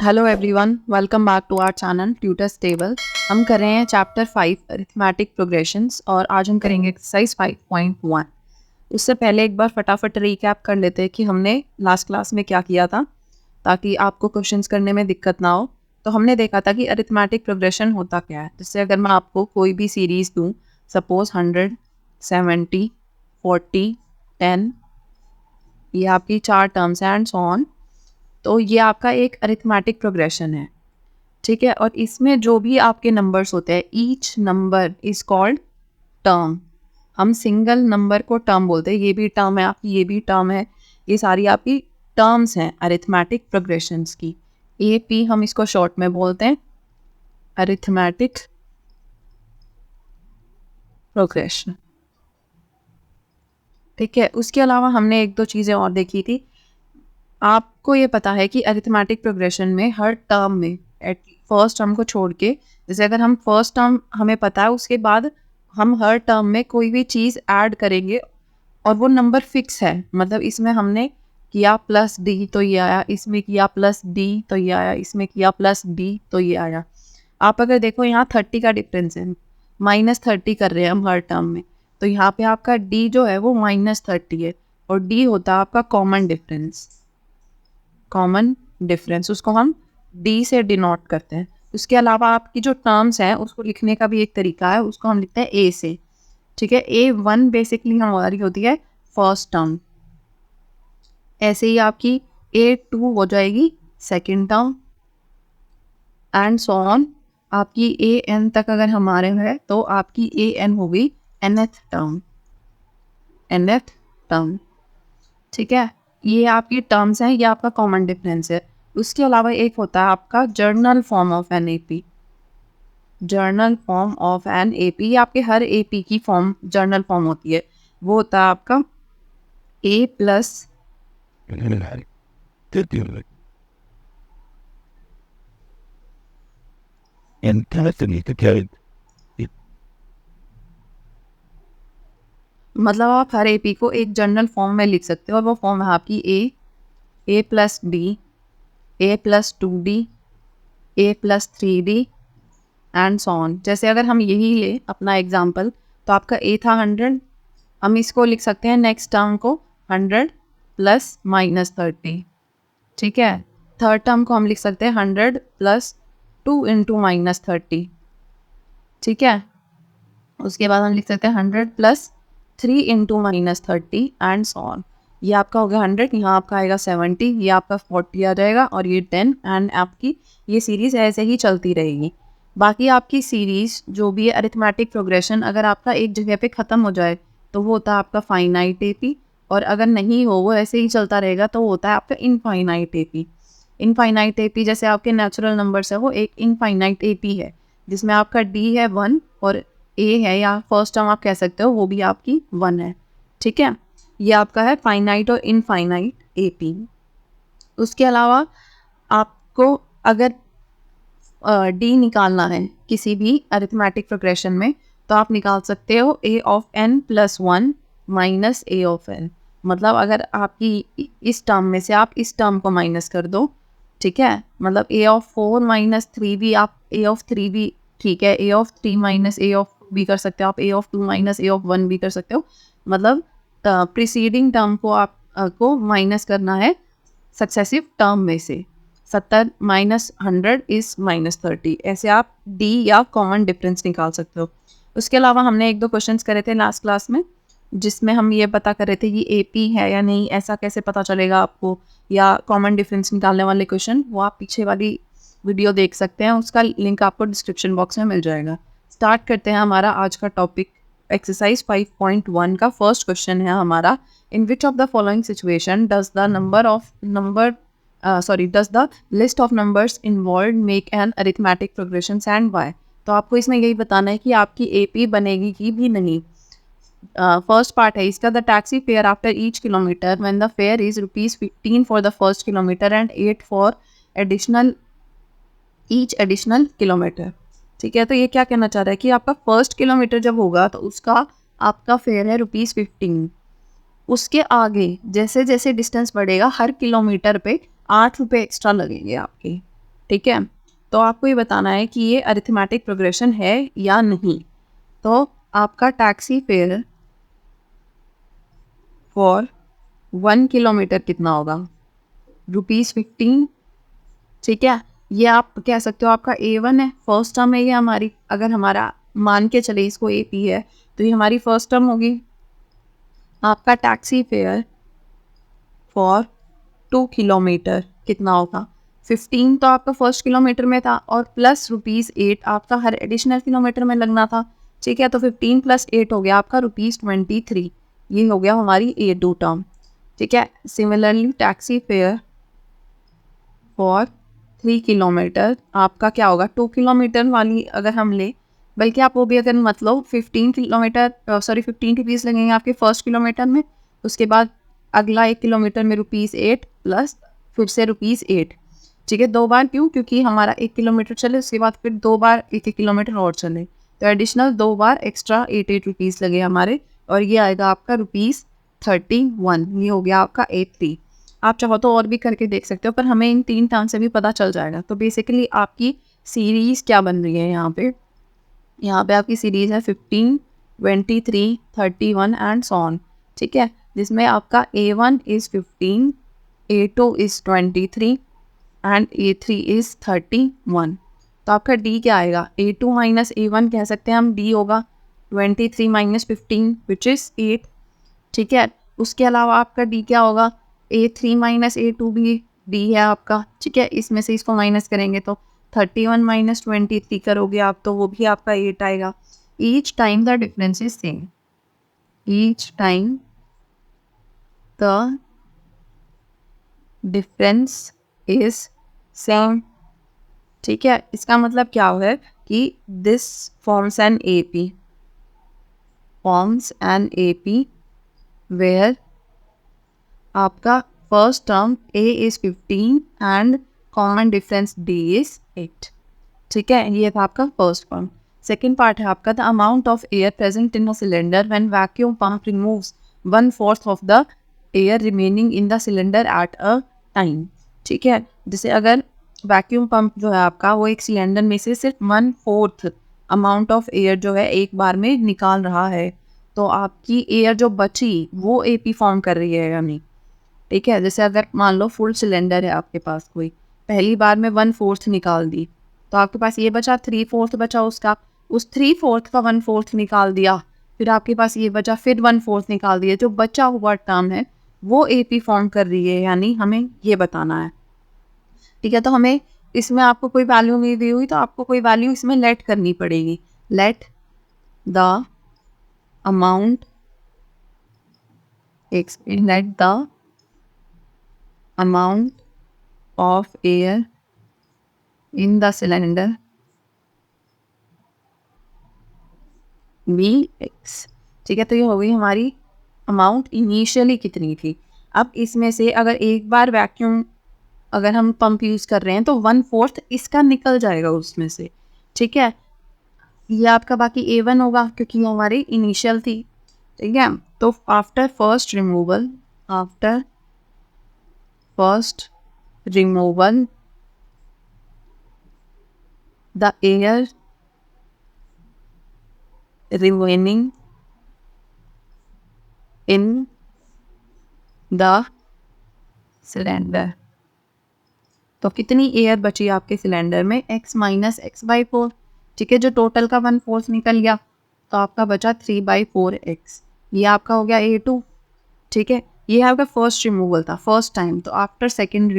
Hello everyone, welcome back to our channel tutors table. हम कर रहे हैं चैप्टर 5 अरिथमेटिक प्रोग्रेशंस और आज हम करेंगे एक्सरसाइज 5.1। उससे पहले एक बार फटाफट रीकैप कर लेते हैं कि हमने लास्ट क्लास में क्या किया था, ताकि आपको क्वेश्चंस करने में दिक्कत ना हो। तो हमने देखा था कि अरिथमेटिक प्रोग्रेशन होता क्या है। जैसे अगर मैं आपको कोई भी सीरीज़ दूँ, सपोज 100, 70, 40, 10, ये आपकी 4 टर्म्स हैं एंड सो ऑन। तो ये आपका एक अरिथमेटिक प्रोग्रेशन है, ठीक है। और इसमें जो भी आपके नंबर्स होते हैं, each number is called term. हम सिंगल नंबर को टर्म बोलते हैं। ये भी टर्म है आपकी, ये भी टर्म है। ये सारी आपकी टर्म्स हैं अरिथमेटिक प्रोग्रेशंस की। AP हम इसको शॉर्ट में बोलते हैं, अरिथमेटिक प्रोग्रेशन, ठीक है। उसके अलावा हमने एक दो चीज़ें और देखी थी। आपको ये पता है कि अरिथमेटिक प्रोग्रेशन में हर टर्म में एट फर्स्ट टर्म को छोड़ के, जैसे अगर हम फर्स्ट टर्म हमें पता है, उसके बाद हम हर टर्म में कोई भी चीज़ ऐड करेंगे और वो नंबर फिक्स है। मतलब इसमें हमने किया प्लस डी तो ये आया, इसमें किया प्लस डी तो ये आया, इसमें किया प्लस डी तो ये आया। आप अगर देखो यहाँ 30 का डिफरेंस है, -30 कर रहे हैं हम हर टर्म में, तो यहाँ पे आपका डी जो है वो -30 है और डी होता है आपका कॉमन डिफरेंस। कॉमन डिफरेंस उसको हम डी से डिनोट करते हैं। उसके अलावा आपकी जो टर्म्स हैं उसको लिखने का भी एक तरीका है, उसको हम लिखते हैं ए से, ठीक है। A1 बेसिकली हमारी होती है फर्स्ट टर्म, ऐसे ही आपकी A2 हो जाएगी second term and so on. आपकी AN तक अगर हमारे है तो आपकी AN होगी nth टर्म, nth टर्म, ठीक है। ये आपकी टर्म्स हैं, ये आपका कॉमन डिफरेंस है। उसके अलावा एक होता है आपका general form of an AP। General form of an AP, ये आपके हर AP की फॉर्म जर्नल फॉर्म होती है। वो होता है आपका A प्लस मतलब आप हर AP को एक जर्नल फॉर्म में लिख सकते हो और वो फॉर्म है आपकी A plus D, A plus 2D, A plus 3D and so on. जैसे अगर हम यही ले अपना एग्जाम्पल, तो आपका A था 100, हम इसको लिख सकते हैं नेक्स्ट टर्म को 100 प्लस -30, ठीक है। थर्ड टर्म को हम लिख सकते हैं 100 प्लस 2 इंटू -30, ठीक है। उसके बाद हम लिख सकते हैं 100 plus 3 into -30 and so on. ये आपका हो गया 100, यहाँ आपका आएगा 70, ये आपका 40 आ जाएगा और ये 10 एंड आपकी ये सीरीज़ ऐसे ही चलती रहेगी। बाकी आपकी सीरीज़ जो भी है अरिथमेटिक प्रोग्रेशन, अगर आपका एक जगह पे ख़त्म हो जाए तो वो होता है आपका फाइनाइट AP, और अगर नहीं हो, वो ऐसे ही चलता रहेगा, तो वो होता है आपका इनफाइनाइट AP। इनफाइनाइट AP जैसे आपके नेचुरल नंबर्स है, वो एक इनफाइनाइट AP है जिसमें आपका D है 1 और A है, या फर्स्ट टर्म आप कह सकते हो, वो भी आपकी 1 है, ठीक है। ये आपका है फाइनाइट और इनफाइनाइट AP। उसके अलावा आपको अगर D निकालना है किसी भी अरिथमेटिक प्रोग्रेशन में, तो आप निकाल सकते हो A of n plus 1 minus A of n। मतलब अगर आपकी इस टर्म में से आप इस टर्म को माइनस कर दो, ठीक है। मतलब A ऑफ 4 माइनस 3 भी, आप A ऑफ 3 भी, ठीक है, A of 3 minus A of 2 भी कर सकते हो, आप A of 2 minus A of 1 भी कर सकते हो। मतलब प्रीसीडिंग टर्म को आप को माइनस करना है सक्सेसिव टर्म में से। 70 माइनस 100 इज़ -30, ऐसे आप D या कॉमन डिफरेंस निकाल सकते हो। उसके अलावा हमने एक दो क्वेश्चंस करे थे लास्ट क्लास में, जिसमें हम ये पता कर रहे थे कि AP है या नहीं, ऐसा कैसे पता चलेगा आपको, या कॉमन डिफरेंस निकालने वाले क्वेश्चन, वो आप पीछे वाली वीडियो देख सकते हैं, उसका लिंक आपको डिस्क्रिप्शन बॉक्स में मिल जाएगा। स्टार्ट करते हैं हमारा आज का टॉपिक। एक्सरसाइज 5.1 का फर्स्ट क्वेश्चन है हमारा, in which of the following situation does the list of numbers involve make an arithmetic progression and why. तो आपको इसमें यही बताना है कि आपकी AP बनेगी कि भी नहीं। फर्स्ट पार्ट है इसका, the taxi fare after each kilometre when the fair is ₹15 for the first kilometre and 8 for each additional kilometre, ठीक है। तो ये क्या कहना चाह रहा है कि आपका फर्स्ट किलोमीटर जब होगा तो उसका आपका फेयर है ₹15। उसके आगे जैसे जैसे डिस्टेंस बढ़ेगा, हर किलोमीटर पे 8 रुपये एक्स्ट्रा लगेंगे आपके, ठीक है। तो आपको ये बताना है कि ये अरिथमेटिक प्रोग्रेशन है या नहीं। तो आपका टैक्सी फेयर फॉर 1 किलोमीटर कितना होगा? ₹15। ठीक है, ये आप कह सकते हो आपका A1 है, फर्स्ट टर्म है ये हमारी। अगर हमारा मान के चले इसको AP है तो ये हमारी फर्स्ट टर्म होगी। आपका टैक्सी फेयर फॉर 2 किलोमीटर कितना होगा? 15 तो आपका फर्स्ट किलोमीटर में था और प्लस ₹8 आपका हर एडिशनल किलोमीटर में लगना था। ठीक है, तो 15 + 8 हो गया आपका ₹23। ये हो गया हमारी A2 टर्म। ठीक है, similarly taxi fare for 3 kilometre आपका क्या होगा? 2 किलोमीटर वाली अगर हम ले, बल्कि आप वो भी अगर मतलब 15 लगेंगे आपके फर्स्ट किलोमीटर में। उसके बाद अगला 1 किलोमीटर में ₹8 प्लस फिर से ₹8। ठीक है, 2 बार क्यों? क्योंकि हमारा 1 किलोमीटर चले उसके बाद फिर 2 बार 1 किलोमीटर और चले, तो एडिशनल 2 बार एक्स्ट्रा ₹8 लगे हमारे। और ये आएगा आपका ₹31। ये हो गया आपका A3। आप चाहो तो और भी करके देख सकते हो, पर हमें इन 3 टर्म से भी पता चल जाएगा। तो बेसिकली आपकी सीरीज़ क्या बन रही है यहाँ पे? यहाँ पे आपकी सीरीज़ है 15, 23, 31 एंड सो ऑन। ठीक है, जिसमें आपका A1 is 15, A2 is 23 and A3 is 31। तो आपका D क्या आएगा? A2 माइनस A1 कह सकते हैं हम, D होगा 23 माइनस 15 विच इज़ 8। ठीक है, उसके अलावा आपका D क्या होगा? A3 माइनस A2 भी D है आपका। ठीक है, इसमें से इसको माइनस करेंगे तो 31 माइनस 23 करोगे आप तो वो भी आपका 8 आएगा। Each time the difference is same. Each time the difference is same. ठीक है, इसका मतलब क्या है कि this forms an AP, forms an AP where आपका first term A is 15 and common difference D is 8। ठीक है, ये था आपका फर्स्ट फॉर्म। सेकेंड पार्ट है आपका the amount of air present in a cylinder when vacuum pump removes 1/4 of the air remaining in the cylinder at a time. ठीक है, जैसे अगर वैक्यूम पंप जो है आपका वो एक सिलेंडर में से सिर्फ 1/4 अमाउंट ऑफ एयर जो है एक बार में निकाल रहा है, तो आपकी एयर जो बची वो AP फॉर्म कर रही है या नहीं। ठीक है, जैसे अगर मान लो फुल सिलेंडर है आपके पास, कोई पहली बार में 1/4 निकाल दी, तो आपके पास ये बचा 3/4 बचा उसका, उस 3/4 का 1/4 निकाल दिया, फिर आपके पास ये बचा, फिर 1/4 निकाल दिया, जो बचा हुआ टर्म है वो AP फॉर्म कर रही है, यानी हमें ये बताना है। ठीक है, तो हमें इसमें आपको कोई वैल्यू नहीं दी हुई तो आपको कोई वैल्यू इसमें लेट करनी पड़ेगी। Let the amount let the amount of air in the cylinder Vx। ठीक है, तो ये हो गई हमारी अमाउंट इनिशियली कितनी थी। अब इसमें से अगर एक बार वैक्यूम अगर हम पंप यूज़ कर रहे हैं तो 1/4 इसका निकल जाएगा उसमें से। ठीक है, ये आपका बाकी A1 होगा क्योंकि ये हमारी इनिशियल थी। ठीक है, तो after first removal the air remaining in the cylinder। तो कितनी एयर बची आपके सिलेंडर में? x minus x/4। ठीक है, जो टोटल का 1/4 निकल गया तो आपका बचा 3/4x। ये आपका हो गया A2। ठीक है, ये आपका फर्स्ट रिमूवल था, फर्स्ट टाइम। तो after second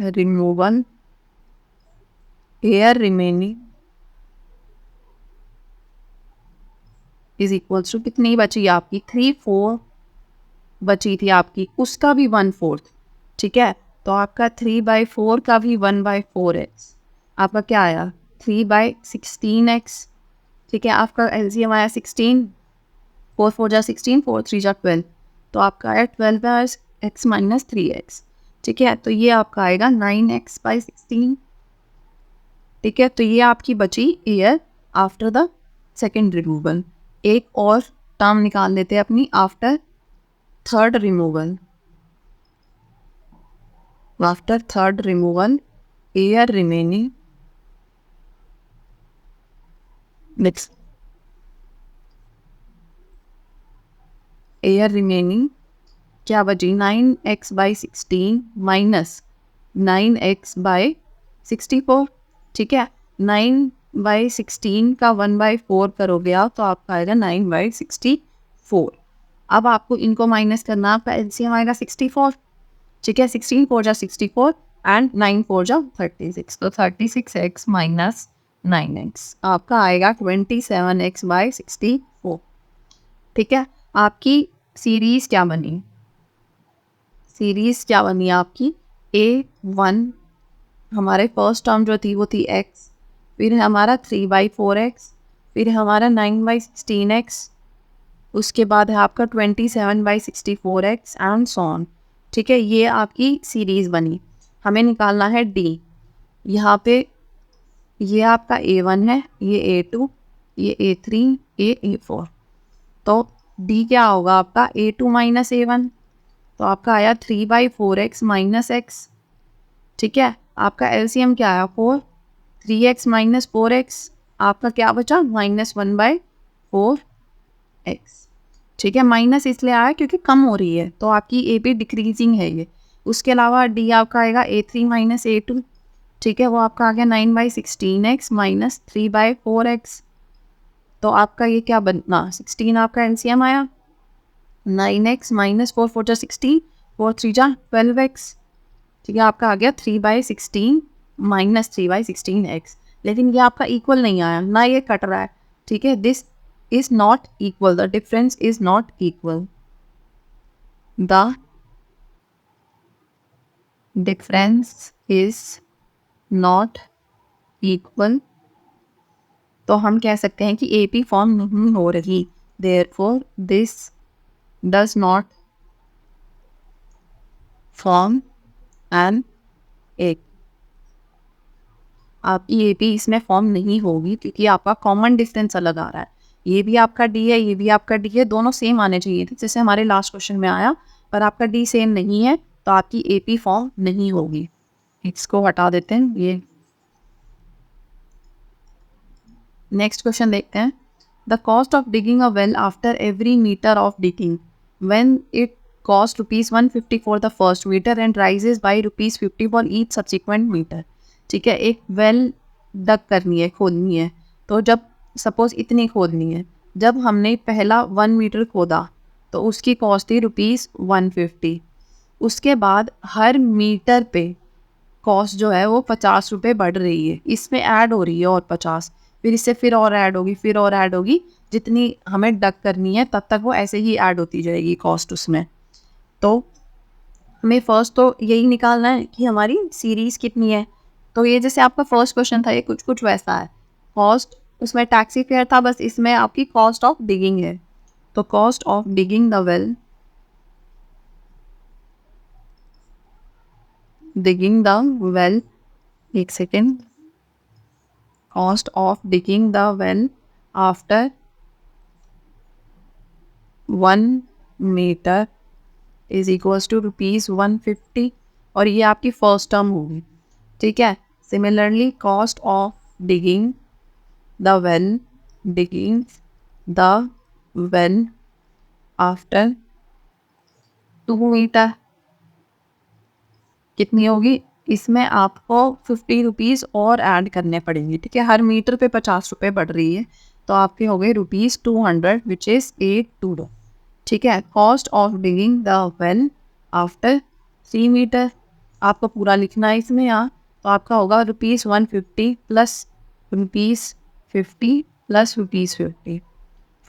removal air remaining is equals to कितनी बची आपकी? 3/4 बची थी आपकी, उसका भी 1/4। ठीक है, तो आपका 3/4 का भी 1/4x आपका क्या आया? 3/16x। ठीक है, आपका LCM आया 16, 4 4 जा 16, 4 3 जा 12, तो आपका आया 12x माइनस 3x। ठीक है, तो ये आपका आएगा 9x/16। ठीक है, तो ये आपकी बची air after the second removal. एक और टर्म निकाल लेते हैं अपनी after third removal. After third removal, air remaining. Next, air remaining क्या बची 9x/16 माइनस 9x/64. ठीक है, 9/16 का 1/4 करोगे आप तो आपका आएगा 9/64. अब आपको इनको माइनस करना, आपका एलसीएम आएगा 64. ठीक है, 16 4 जा 64 एंड 9 4 जा 36. तो 36x माइनस 9x आपका आएगा 27x/64. ठीक है, आपकी सीरीज क्या बनी? सीरीज क्या बनी आपकी? A1 हमारे फर्स्ट टर्म जो थी वो थी x, फिर हमारा 3/4x, फिर हमारा 9/16x, उसके बाद है आपका 27/64x एंड सो ऑन. ठीक है, ये आपकी सीरीज बनी. हमें निकालना है d. यहाँ पे ये आपका A1 है, ये A2, ये A3, ये A4. तो d क्या होगा आपका? A2 माइनस A1, तो आपका आया 3/4x माइनस x. ठीक है, आपका एलसीएम क्या आया? 4. 3x माइनस 4x आपका क्या बचा? -1/4x. ठीक है, माइनस इसलिए आया क्योंकि कम हो रही है, तो आपकी ए भी डिक्रीजिंग है ये. उसके अलावा डी आपका आएगा A3 माइनस A2. ठीक है, वो आपका आ गया 9/16x माइनस 3/4x. तो आपका ये क्या बनना? 16 आपका एलसीएम आया. 9x माइनस 4 4 जा 16, 4 3 जा 12x. ठीक है, आपका आ गया 3/16 माइनस 3/16x. लेकिन ये आपका इक्वल नहीं आया ना, ये कट रहा है. ठीक है, this is not equal, the difference is not equal. The difference is not equal. तो हम कह सकते हैं कि AP फॉर्म नहीं हो रही. Therefore this does not form an AP. आपकी AP इसमें फॉर्म नहीं होगी क्योंकि आपका कॉमन डिस्टेंस अलग आ रहा है. ये भी आपका D है, ये भी आपका D है, दोनों सेम आने चाहिए थे जैसे हमारे लास्ट क्वेश्चन में आया, पर आपका D सेम नहीं है तो आपकी AP फॉर्म नहीं होगी. इसको हटा देते हैं. ये नेक्स्ट क्वेश्चन देखते हैं. The cost of digging a well after every metre of digging when it cost ₹150 for the first metre and raises by ₹50 for each subsequent metre. ठीक है, एक वेल डग करनी है, खोदनी है. तो जब सपोज इतनी खोदनी है, जब हमने पहला 1 मीटर खोदा तो उसकी कॉस्ट थी ₹150. उसके बाद हर मीटर पे कॉस्ट जो है वो ₹50 बढ़ रही है, इसमें ऐड हो रही है और 50, फिर इससे फिर और ऐड होगी, फिर और ऐड होगी. जितनी हमें डग करनी है तब तक वो ऐसे ही ऐड होती जाएगी कॉस्ट उसमें. तो हमें फर्स्ट तो यही निकालना है कि हमारी सीरीज कितनी है. तो ये जैसे आपका फर्स्ट क्वेश्चन था, ये कुछ कुछ वैसा है. कॉस्ट उसमें टैक्सी फेयर था, बस इसमें आपकी कॉस्ट ऑफ डिगिंग है. तो cost of digging the well, digging the well, एक second. Cost of digging the well after 1 metre is equals to ₹150. और ये आपकी फर्स्ट टर्म होगी. ठीक है, similarly cost of digging the well, digging the well after 2 metre कितनी होगी? इसमें आपको ₹50 और ऐड करने पड़ेंगे. ठीक है, हर मीटर पे ₹50 बढ़ रही है, तो आपके हो गए ₹200 विच इज़ 820. ठीक है, cost of digging the well after 3 metre आपको पूरा लिखना है इसमें यहाँ. तो आपका होगा ₹150 प्लस ₹50 प्लस ₹50.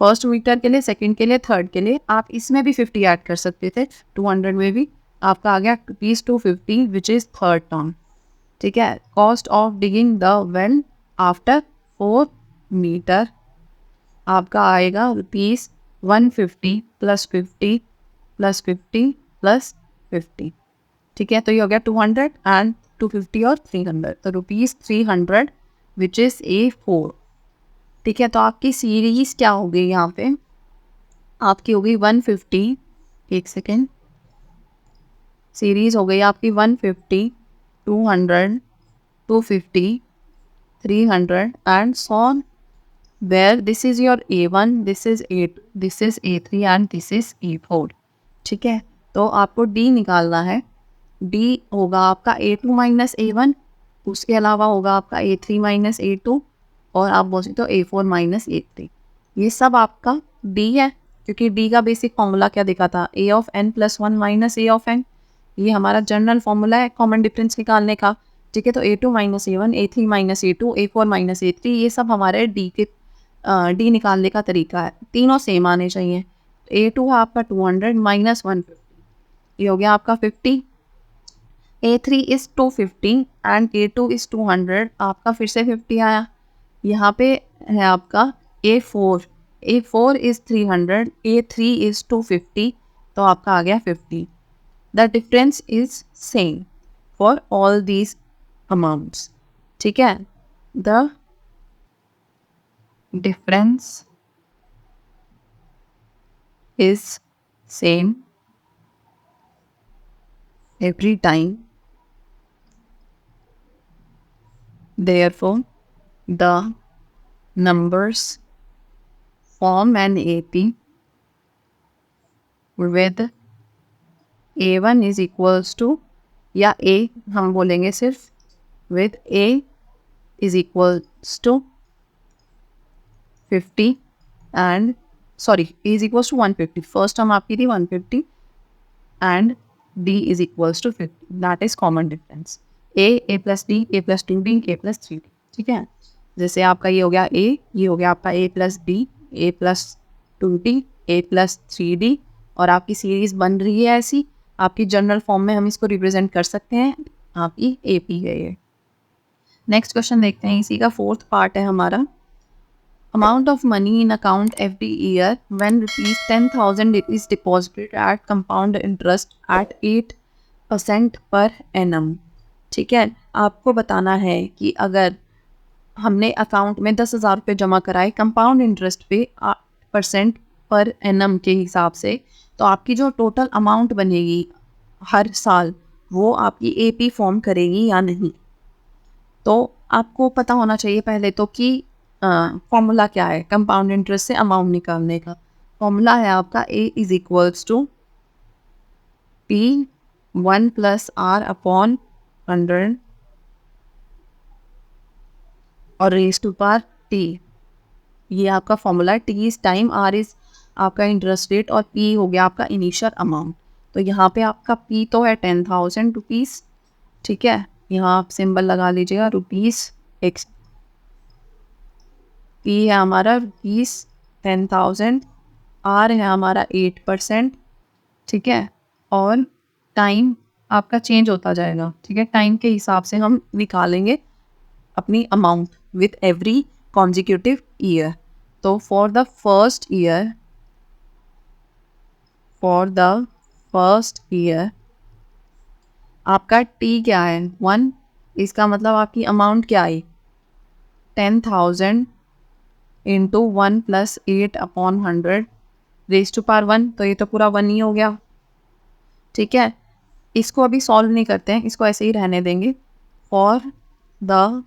फर्स्ट मीटर के लिए, सेकंड के लिए, थर्ड के लिए आप इसमें भी 50 ऐड कर सकते थे. 200 में भी आपका आ गया ₹250 विच इज़ थर्ड टर्म. ठीक है, cost of digging the well after 4 metre आपका आएगा ₹150 प्लस 50 प्लस 50 प्लस 50. ठीक है, तो ये हो गया 200 एंड 250 और 300, तो ₹300 विच इज़ A4. ठीक है, तो आपकी सीरीज क्या हो गई यहाँ पे? आपकी हो गई 150, एक सेकेंड, सीरीज हो गई आपकी 150, 200, 250, 300 and so on, where this is your A1, this is A2, this is A3 and this is A4. ठीक है, तो आपको D निकालना है। D होगा आपका A2 माइनस A1, उसके अलावा होगा आपका A3 माइनस A2 और आप बोल सकते हो A4 माइनस A3। ये सब आपका D है, क्योंकि D का बेसिक फॉर्मूला क्या दिखा था, A of n plus 1 minus A of n। ये हमारा जनरल फॉर्मूला है कॉमन डिफरेंस निकालने का। ठीक है, तो A2 minus A1, A3 minus A2, A4 minus A3, ये सब हमारे D के D निकालने का तरीका है। तीनों सेम आने चाहिए। A2 है आपका 200 माइनस 150, ये हो गया आपका 50। A3 is 250 and A2 is 200, आपका फिर से 50 आया। यहाँ पे है आपका A4, A4 is 300, A3 is 250, तो आपका आ गया 50। The difference is same for all these amounts. ठीक है, the difference is same every time, therefore the numbers form an AP with A1 is equals to, या A हम बोलेंगे सिर्फ, with A is equals to 50 and sorry A is equals to 150, first term आपकी थी 150 and D is equals to 50, that is common difference। A plus D, A plus 2D, A plus 3D। ठीक है, जैसे आपका ये हो गया A, ये हो गया आपका A plus D, A plus 2D, A plus 3D, और आपकी सीरीज बन रही है ऐसी। आपकी जनरल फॉर्म में हम इसको रिप्रेजेंट कर सकते हैं, आपकी AP है ये। नेक्स्ट क्वेश्चन देखते हैं, इसी का फोर्थ पार्ट है हमारा। Amount of money in account every year when rupees 10,000 is deposited at compound interest at 8% per annum। ठीक है, आपको बताना है कि अगर हमने अकाउंट में 10,000 रुपये जमा कराए कंपाउंड इंटरेस्ट पे 8% पर एनम के हिसाब से, तो आपकी जो टोटल अमाउंट बनेगी हर साल वो आपकी AP फॉर्म करेगी या नहीं। तो आपको पता होना चाहिए पहले तो कि फॉर्मूला क्या है कंपाउंड इंटरेस्ट से अमाउंट निकालने का। फॉर्मूला है आपका A is equals to P1 plus R upon 100 और रेज टू पावर T। ये आपका फॉर्मूला है। T is time, R is आपका इंटरेस्ट रेट और P हो गया आपका इनिशियल अमाउंट। तो यहाँ पे आपका P तो है 10,000 रुपीज़। ठीक है, यहाँ आप सिंबल लगा लीजिएगा रुपीज़ एक्स। P है हमारा रुपीज़ 10,000, R है हमारा 8%। ठीक है, और टाइम आपका चेंज होता जाएगा। ठीक है, टाइम के हिसाब से हम निकालेंगे अपनी amount with every consecutive year. तो फॉर द फर्स्ट ईयर आपका T क्या है 1, इसका मतलब आपकी अमाउंट क्या आई 10,000 into 1 plus 8 upon 100 raise to power 1, तो ये तो पूरा 1 ही हो गया। ठीक है, इसको अभी सॉल्व नहीं करते हैं, इसको ऐसे ही रहने देंगे। For the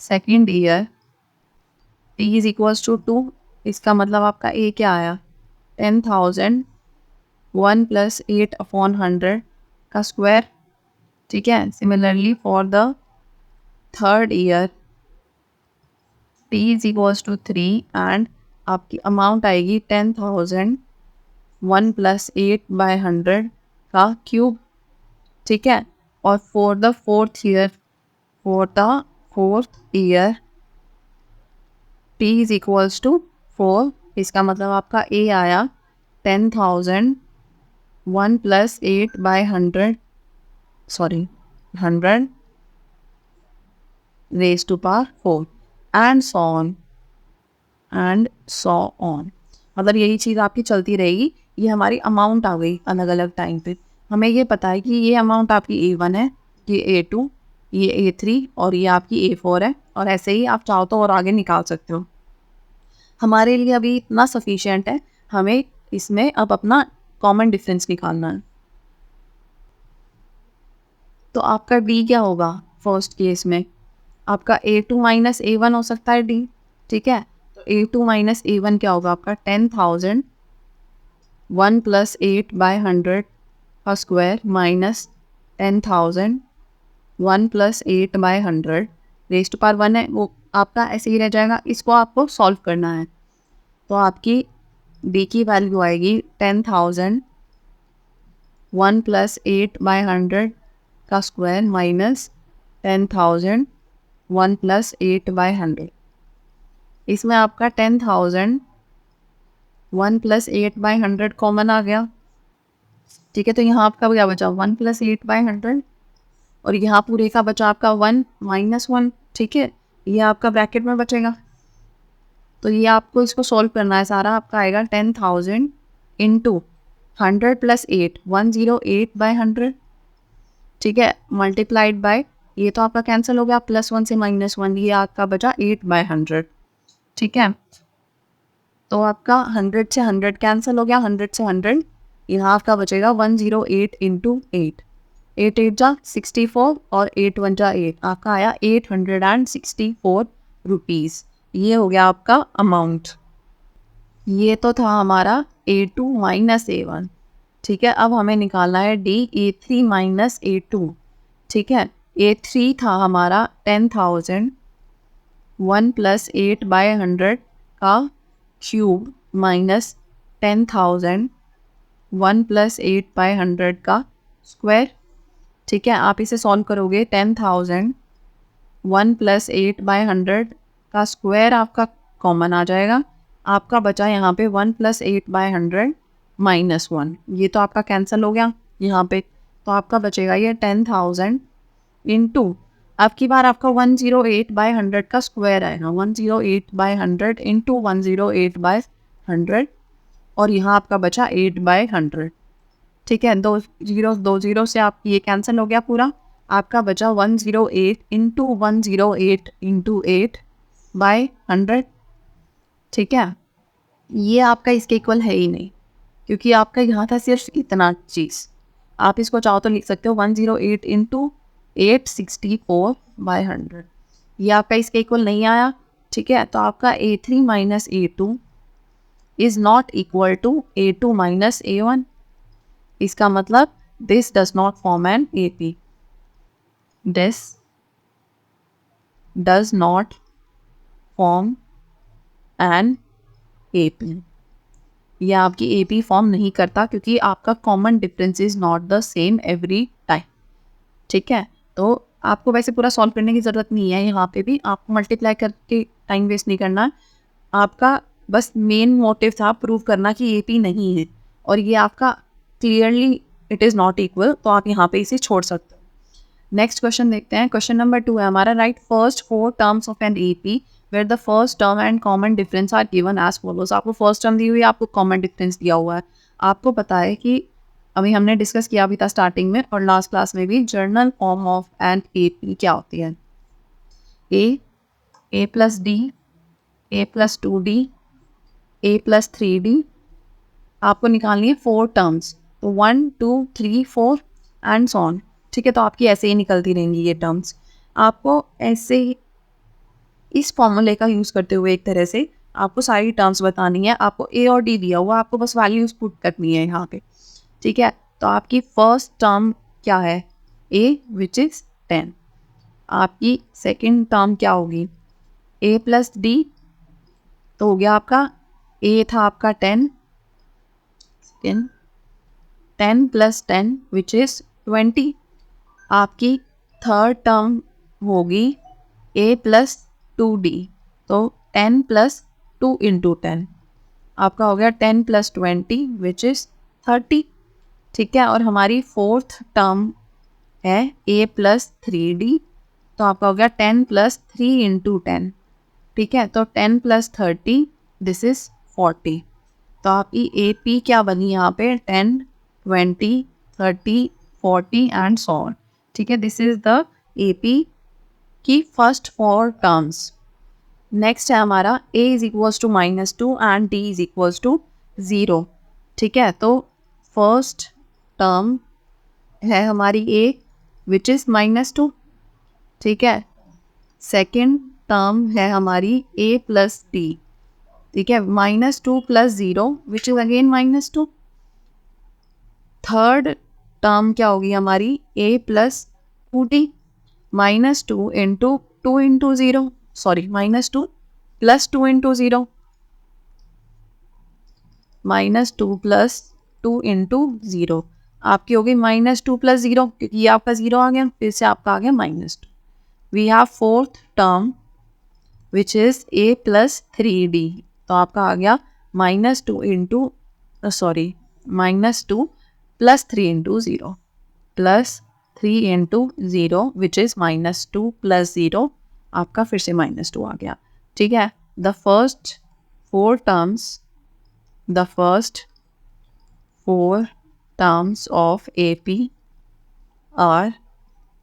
second year T is equals to 2, इसका मतलब आपका A क्या आया 10,000 1 प्लस 8 अपॉन 100 का स्क्वायर। ठीक है, similarly for the third year T is equals to 3 and आपकी अमाउंट आएगी 10,000 1 प्लस 8 बाय 100 का क्यूब। ठीक है, और for the fourth year T is equals to 4, इसका मतलब आपका A आया 10,000 1 plus 8 by 100 raise to power 4 and so on. मतलब यही चीज़ आपकी चलती रहेगी। ये हमारी अमाउंट आ गई अलग अलग टाइम पे। हमें ये पता है कि ये अमाउंट आपकी A1 है, ये A2, ये A3 और ये आपकी A4 है, और ऐसे ही आप चाहो तो और आगे निकाल सकते हो। हमारे लिए अभी इतना सफिशिएंट है, हमें इसमें अब अपना कॉमन डिफरेंस निकालना है। तो आपका डी क्या होगा फर्स्ट केस में, आपका A2 माइनस A1 हो सकता है डी, ठीक है। तो A2 माइनस A1 क्या होगा आपका 10,000 1 प्लस 8/100 का square minus 10,000 1 plus 8/100 raise to power 1 है, वो आपका ऐसे ही रह जाएगा। इसको आपको सॉल्व करना है, तो आपकी डी की वैल्यू आएगी 10,000 1 प्लस 8/100 का स्क्वायर माइनस 10,000 1 प्लस 8/100। इसमें आपका 10,000 1 प्लस 8/100 कॉमन आ गया, ठीक है। तो यहाँ आपका क्या बचा 1 प्लस 8/100 और यहाँ पूरे का बचा आपका 1 माइनस 1, ठीक है। ये आपका ब्रैकेट में बचेगा, तो ये आपको इसको सॉल्व करना है सारा। आपका आएगा 10,000 इंटू 100 प्लस 8 108/100, ठीक है, मल्टीप्लाइड बाय, ये तो आपका कैंसिल हो गया, +1 से -1, ये आपका बचा 8/100, ठीक है। तो आपका 100 से 100 कैंसिल हो गया, 100 से 100, यहाँ आपका बचेगा 108 इंटू 8, 8 8 जा 64 और 8 1 जा 8, आपका आया 864 रुपीज़। ये हो गया आपका अमाउंट। ये तो था हमारा A2 माइनस A1, ठीक है। अब हमें निकालना है D A3 माइनस A2, ठीक है। A3 था हमारा 10,000 1 प्लस 8/100 का क्यूब माइनस 10,000 1 प्लस 8/100 का स्क्वायर, ठीक है। आप इसे सॉल्व करोगे 10,000 1 प्लस 8/100 का स्क्वायर आपका कॉमन आ जाएगा, आपका बचा यहाँ पे 1 प्लस 8/100 माइनस 1, ये तो आपका कैंसिल हो गया यहाँ पे। तो आपका बचेगा ये 10,000 इंटू, अब की बार आपका 108/100 का स्क्वायर आएगा, 108/100 इंटू 108/100 और यहाँ आपका बचा 8/100, ठीक है। दो जीरो से आप ये कैंसिल हो गया पूरा, आपका बचा 108 इंटू 108 इंटू 8/100, ठीक है। ये आपका इसके इक्वल है ही नहीं, क्योंकि आपका यहाँ था सिर्फ इतना चीज़। आप इसको चाहो तो लिख सकते हो 108 इंटू 864/100, ये आपका इसके इक्वल नहीं आया, ठीक है। तो आपका A3 minus A2 is not equal to A2 minus A1, इसका मतलब this does not form an AP, this does not form an AP, यह आपकी AP फॉर्म नहीं करता, क्योंकि आपका common difference is not the same every time, ठीक है। तो आपको वैसे पूरा सॉल्व करने की ज़रूरत नहीं है, यहाँ पे भी आपको मल्टीप्लाई करके टाइम वेस्ट नहीं करना, आपका बस मेन मोटिव था प्रूव करना कि AP नहीं है, और ये आपका clearly it is not equal, तो आप यहाँ पे इसे छोड़ सकते हो। नेक्स्ट क्वेश्चन देखते हैं, क्वेश्चन नंबर 2 है हमारा, right first 4 terms of an AP where the first term and common difference are given as follows. आपको फर्स्ट टर्म दी हुई है, आपको कॉमन डिफरेंस दिया हुआ है। आपको पता है कि अभी हमने डिस्कस किया भी था स्टार्टिंग में और लास्ट क्लास में भी, general form of an AP क्या होती है, A plus D, A plus 2D, A plus 3D, आपको निकालनी है 4 टर्म्स, तो 1 2 3 4 एंड सो ऑन, ठीक है। तो आपकी ऐसे ही निकलती रहेंगी ये टर्म्स। आपको ऐसे ही इस फॉर्मूले का यूज़ करते हुए एक तरह से आपको सारी टर्म्स बतानी है। आपको A और D दिया हुआ, आपको बस वैल्यूज पुट करनी है यहाँ पे, ठीक है। तो आपकी फर्स्ट टर्म क्या है A विच इज़ 10, आपकी सेकंड टर्म क्या होगी A प्लस D, तो हो गया आपका A था आपका 10 प्लस 10 विच इज़ 20, आपकी थर्ड टर्म होगी A प्लस 2D, तो 10 प्लस 2 इंटू 10, आपका हो गया 10 प्लस 20 विच इज़ 30, ठीक है। और हमारी फोर्थ टर्म है A प्लस 3D, तो आपका हो गया 10 प्लस 3 इंटू 10, ठीक है। तो 10 प्लस 30 दिस इज़ 40, तो आपकी AP क्या बनी यहाँ पे 10 20 30 40 एंड सो ऑन, ठीक है। दिस इज़ द AP की फर्स्ट 4 टर्म्स। नेक्स्ट है हमारा A is equals to -2 and D is equals to 0, ठीक है। तो फर्स्ट टर्म है हमारी A, विच इज़ -2, ठीक है। सेकेंड टर्म है हमारी a प्लस d, ठीक है, -2 plus 0 which is again -2। Third term क्या होगी हमारी a plus 2d, -2 into 2 into 0, sorry -2 plus 2 into 0, -2 plus 2 into 0, आपकी होगी -2 प्लस 0, क्योंकि ये आपका 0 आ गया, फिर से आपका आ गया -2। We have fourth term which is a plus 3d, तो आपका आ गया -2 into sorry -2 plus 3 into 0, plus 3 into 0 which is -2 plus 0, आपका फिर से -2 आ गया, ठीक है। The first four terms of AP are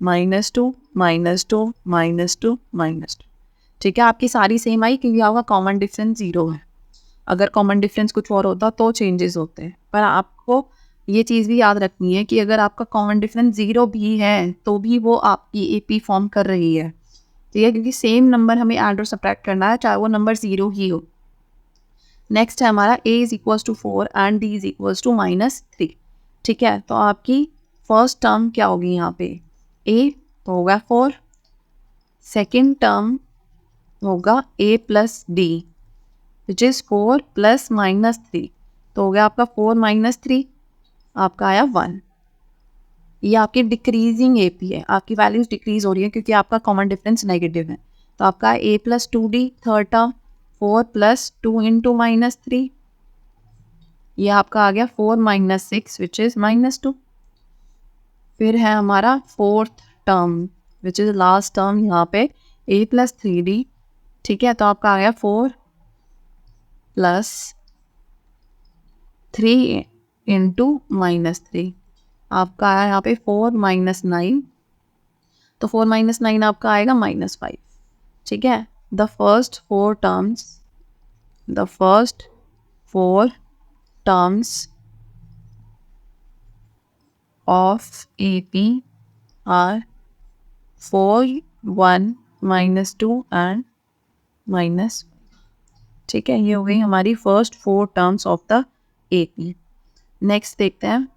-2 -2 -2 -2, ठीक है। आपकी सारी सेम आई क्योंकि आपका कॉमन डिफरेंस 0 है। अगर कॉमन डिफरेंस कुछ और होता तो चेंजेस होते हैं, पर आपको ये चीज़ भी याद रखनी है कि अगर आपका कॉमन डिफरेंस 0 भी है तो भी वो आपकी AP फॉर्म कर रही है, ठीक है, क्योंकि सेम नंबर हमें ऐड और सब्ट्रैक्ट करना है चाहे वो नंबर 0 ही हो। नेक्स्ट है हमारा a is equals to 4 and d is equals to -3, ठीक है। तो आपकी फर्स्ट टर्म क्या होगी यहाँ पे, a तो होगा 4, सेकेंड टर्म होगा a plus d which is 4 plus -3, तो हो गया आपका 4 -3, आपका आया 1। ये आपकी डिक्रीजिंग AP है, आपकी वैल्यूज डिक्रीज हो रही है क्योंकि आपका कॉमन डिफरेंस नेगेटिव है। तो आपका a plus 2d third term 4 plus 2 into -3, ये आपका आ गया 4 - 6 विच इज़ -2। फिर है हमारा fourth term which is last term यहाँ पे a प्लस 3d, ठीक है। तो आपका आ गया 4 प्लस 3 इंटू -3, आपका आया यहाँ पे 4 - 9, तो 4 - 9 आपका आएगा -5, ठीक है। The first four terms of AP are 4 1 -2 and -5, ठीक है। ये हो गई हमारी first 4 terms of the AP। Next देखते हैं,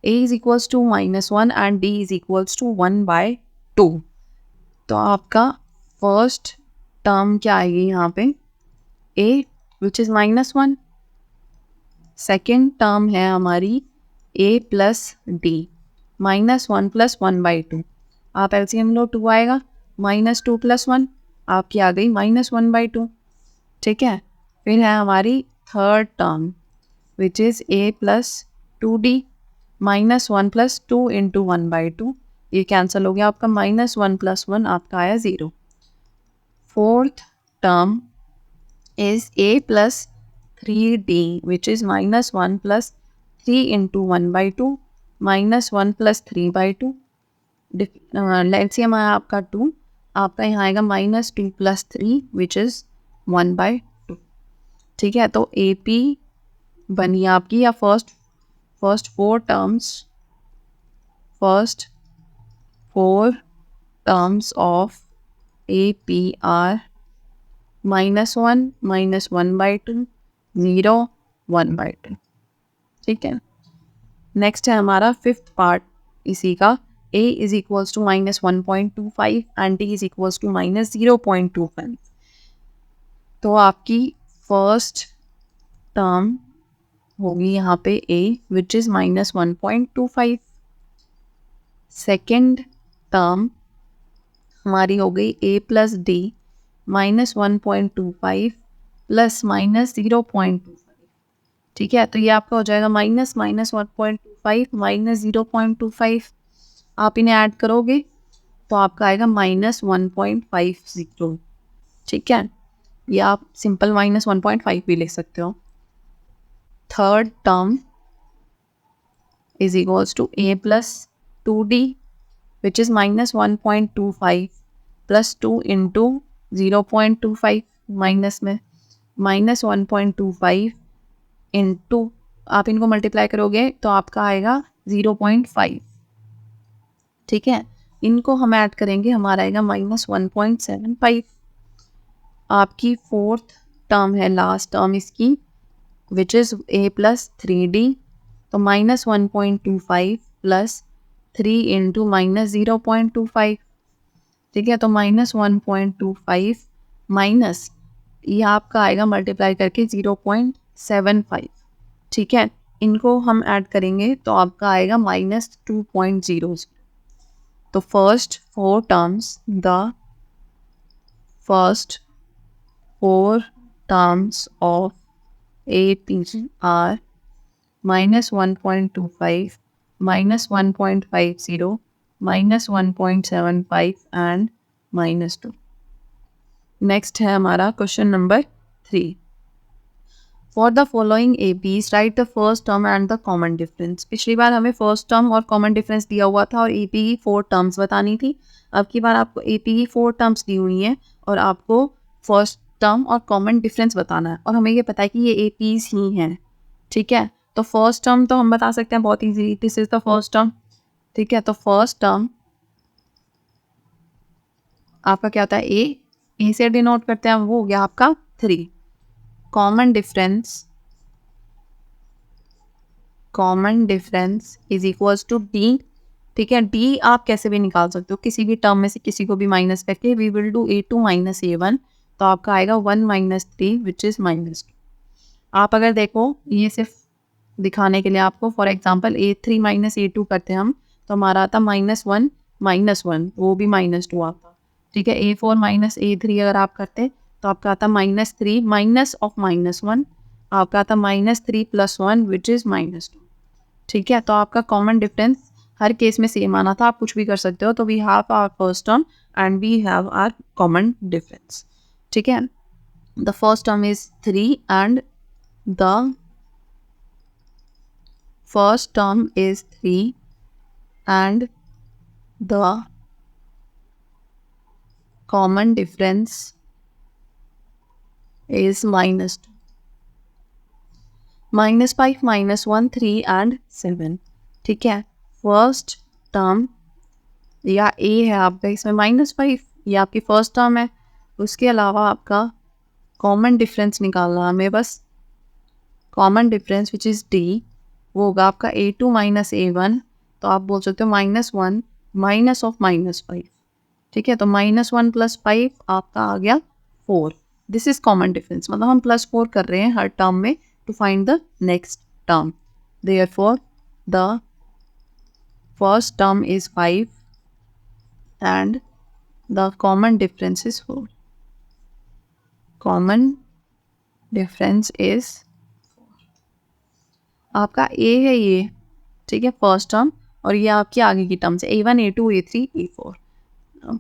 a is equals to -1 and d is equals to 1/2, तो आपका फर्स्ट टर्म क्या आएगी यहाँ पे a which is -1, second term है हमारी a प्लस d, -1 प्लस 1/2, आप LCM लो 2 आएगा, -2 प्लस 1 आपकी आ गई -1/2, ठीक है। फिर है हमारी third term which is a plus 2d, -1 plus 2 into 1/2, ये कैंसिल हो गया, आपका -1 प्लस 1 आपका आया 0। Fourth term is a plus 3d which is -1 plus 3 into 1/2, -1 plus 3/2, LCM आया आपका 2, आपका यहाँ आएगा -2 प्लस 3 विच इज़ 1/2, ठीक है। तो AP बनी आपकी या first four terms of AP are -1 -1/2 0 1/2, ठीक है। नेक्स्ट है हमारा फिफ्थ पार्ट इसी का, a is equals to -1.25 and d is equals to -0.25, तो आपकी फर्स्ट टर्म होगी यहाँ पे a which is -1.25, second term हमारी हो गई a प्लस d -1.25 प्लस -0.25, ठीक है। तो ये आपका हो जाएगा -1.25 -0.25, आप इन्हें ऐड करोगे तो आपका आएगा -1.50, ठीक है। ये आप सिंपल -1.5 भी लिख सकते हो। Third term is equals to a plus 2d which is -1.25 plus 2 into 0.25, minus में -1.25 इंटू आप इनको मल्टीप्लाई करोगे तो आपका आएगा 0.5, ठीक है। इनको हम ऐड करेंगे, हमारा आएगा -1.75। आपकी फोर्थ टर्म है, लास्ट टर्म इसकी, विच इज़ a + 3d। तो -1.25 + 3 इंटू -0.25, ठीक है। तो -1.25 माइनस ये आपका आएगा मल्टीप्लाई करके 0.75, ठीक है। इनको हम ऐड करेंगे तो आपका आएगा -2.00। तो first 4 terms, the first 4 terms of AP are -1.25, -1.50, -1.75 and -2। Next है हमारा question number 3। For the following APs right the first term and the common difference. पिछली बार हमें फर्स्ट टर्म और कॉमन डिफरेंस दिया हुआ था और AP की 4 टर्म्स बतानी थी। अब की बार आपको AP की 4 टर्म्स दी हुई हैं और आपको फर्स्ट टर्म और कॉमन डिफरेंस बताना है, और हमें ये पता है कि ये APs ही हैं, ठीक है। तो फर्स्ट टर्म तो हम बता सकते हैं बहुत easy, this is the first term, ठीक है। तो फर्स्ट टर्म आपका क्या होता है, ए से डिनोट करते हैं, वो हो गया आपका 3। Common difference is equals to D, ठीक है। डी आप कैसे भी निकाल सकते हो, किसी भी टर्म में से किसी को भी माइनस करके। We will do A2 - A1, तो आपका आएगा 1 - 3 विच इज़ -2। आप अगर देखो, ये सिर्फ दिखाने के लिए आपको, फॉर एग्जांपल A3 - A2 करते हैं हम, तो हमारा आता -1 -1, वो भी -2 आता, ठीक है। A4 - A3 अगर आप करते तो आपका आता -3 माइनस ऑफ -1, आपका आता -3 + 1 विच इज़ -2, ठीक है। तो आपका कॉमन डिफरेंस हर केस में सेम आना था, आप कुछ भी कर सकते हो। तो we have our first term and we have our common difference, ठीक है। The first term is 3 and the first term is 3 and the common difference is -2, -5 -1 3 and 7, ठीक है। फर्स्ट टर्म या A है आपका, इसमें -5, ये आपकी फर्स्ट टर्म है। उसके अलावा आपका कॉमन डिफरेंस निकालना हमें, बस common difference which is D, वो होगा आपका A2 - A1। तो आप बोल सकते हो -1 माइनस ऑफ -5, ठीक है। तो -1 + 5 आपका आ गया 4। दिस इज कॉमन डिफरेंस, मतलब हम +4 कर रहे हैं हर टर्म में to find the next term. Therefore the first term is 5 and the common difference is 4। Common difference is आपका A है ये, ठीक है, फर्स्ट टर्म, और ये आपकी आगे की टर्म्स है A1 A2 A3 A4।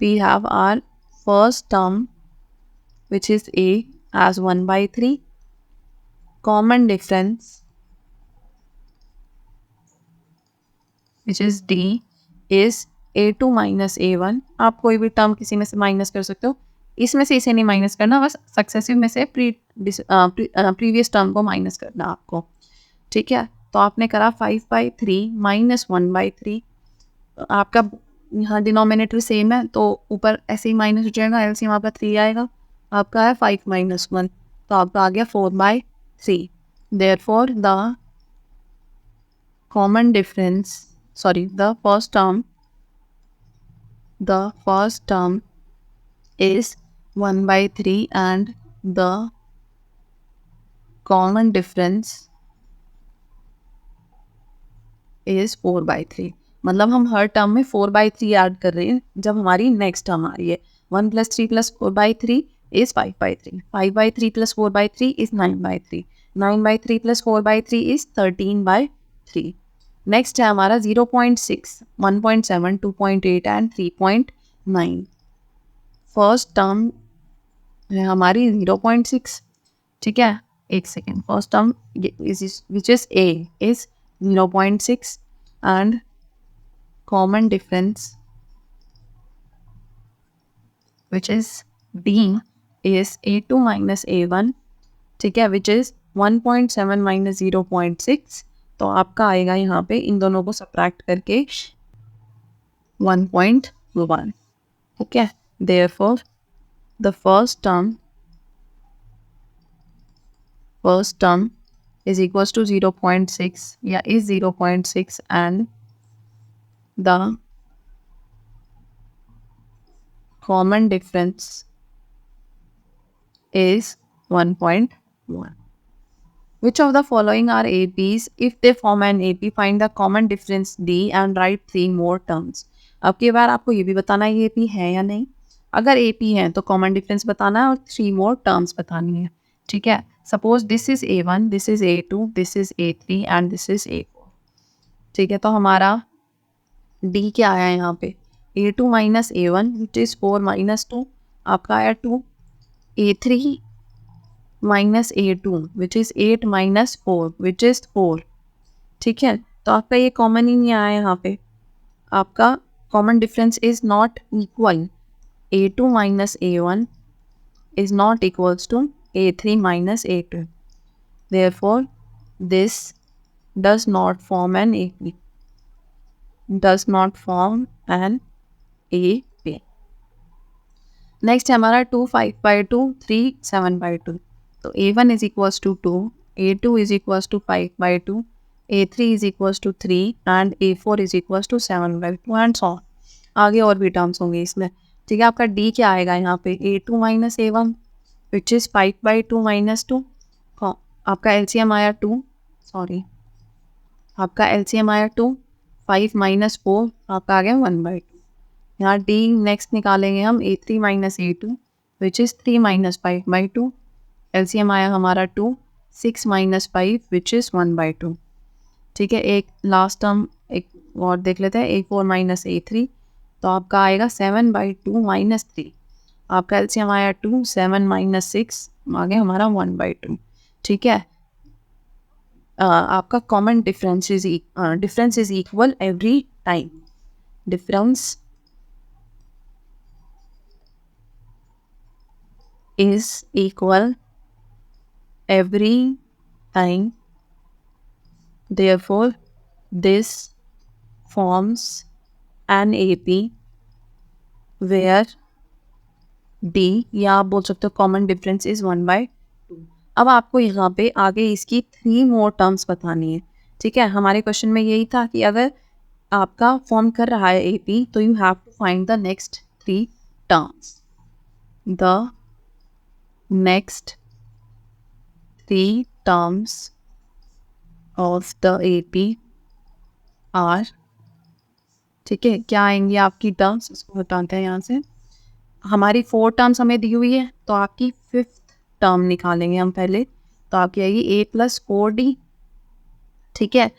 We have our first term which is A as 1/3. Common difference which is D is A2 - A1। आप कोई भी टर्म किसी में से माइनस कर सकते हो, इसमें से इसे नहीं माइनस करना, बस सक्सेसिव में से प्रीवियस टर्म को माइनस करना आपको, ठीक है। तो आपने करा 5/3 - 1/3। आपका यहाँ डिनोमिनेटर सेम है तो ऊपर ऐसे ही माइनस हो जाएगा, एलसीएम आपका 3 आएगा, आपका है 5 - 1, तो आपका आ गया 4/3। Therefore the common difference, sorry the first term is 1/3 and the common difference is 4/3। मतलब हम हर टर्म में 4/3 ऐड कर रहे हैं जब हमारी नेक्स्ट टर्म आ रही है। 1 + 3 + 4/3 इज 5/3, 5/3 + 4/3 इज 9/3, 9/3 + 4/3 इज 13/3। नेक्स्ट है हमारा 0.6, 1.7, 2.8 एंड 3.9। फर्स्ट टर्म है हमारी 0.6, ठीक है। एक second, first term which is A is 0.6 and common difference which is D is A2 - A1, ठीक है, which is 1.7 - 0.6। तो आपका आएगा यहाँ पे इन दोनों को सब्ट्रैक्ट करके 1.5। 1. ठीक है, therefore the first term is equals to 0.6 या is 0.6 and the common difference is 1.1. Which of the following are APs? If they form an AP, find the common difference D and write 3 more terms. अब की बार आपको ये भी बताना है ये AP है या नहीं. अगर AP है तो कॉमन डिफरेंस बताना है और 3 मोर टर्म्स बतानी है. ठीक है, suppose this is A1, this is A2, this is A3 and this is A4. ठीक है, तो हमारा D क्या आया यहाँ पे? A2 minus A1 which is 4 minus 2. आपका आया 2. A3 minus A2 which is 8 minus 4 which is 4. ठीक है, तो आपका ये कॉमन ही नहीं आया यहाँ पे. आपका common difference is not equal. A2 minus A1 is not equals to A3 minus A2. Therefore this does not form an AP. Does not form an AP. Next है हमारा 2 5/2 3 7/2. तो A1 is equals to 2, A2 is equals to 5/2, A3 is equals to 3 and A4 is equals to 7/2 and so on. आगे और भी terms होंगे इसमें. ठीक है, आपका D क्या आएगा यहाँ पे? A2 minus A1 which is 5/2 minus 2. आपका LCM आया 2, सॉरी आपका LCM आया 2, 5 माइनस 4 आपका आ गया 1/2. यहाँ D नेक्स्ट निकालेंगे हम A3 minus A2 which is 3 minus 5/2. LCM आया हमारा 2, 6 माइनस 5 विच इज़ 1/2. ठीक है, एक लास्ट टर्म एक और देख लेते हैं. A4 माइनस A3 तो आपका आएगा 7/2 माइनस 3. आपका LCM आया 2, 7 माइनस 6 आ गया हमारा 1/2. ठीक है, आपका common difference is equal every time. Difference is equal every time. Therefore, this forms an AP where D या आप बोल सकते हो कॉमन डिफरेंस इज 1/2. अब आपको यहाँ पे आगे इसकी 3 मोर टर्म्स बतानी है. ठीक है, हमारे क्वेश्चन में यही था कि अगर आपका फॉर्म कर रहा है AP तो you have to find the next 3 terms. The next 3 terms of the AP are. ठीक है, क्या आएंगी आपकी टर्म्स इसको बताते हैं. यहाँ से हमारी 4 टर्म्स हमें दी हुई है तो आपकी 5th टर्म निकालेंगे हम पहले. तो आपकी आएगी A प्लस 4D. ठीक है,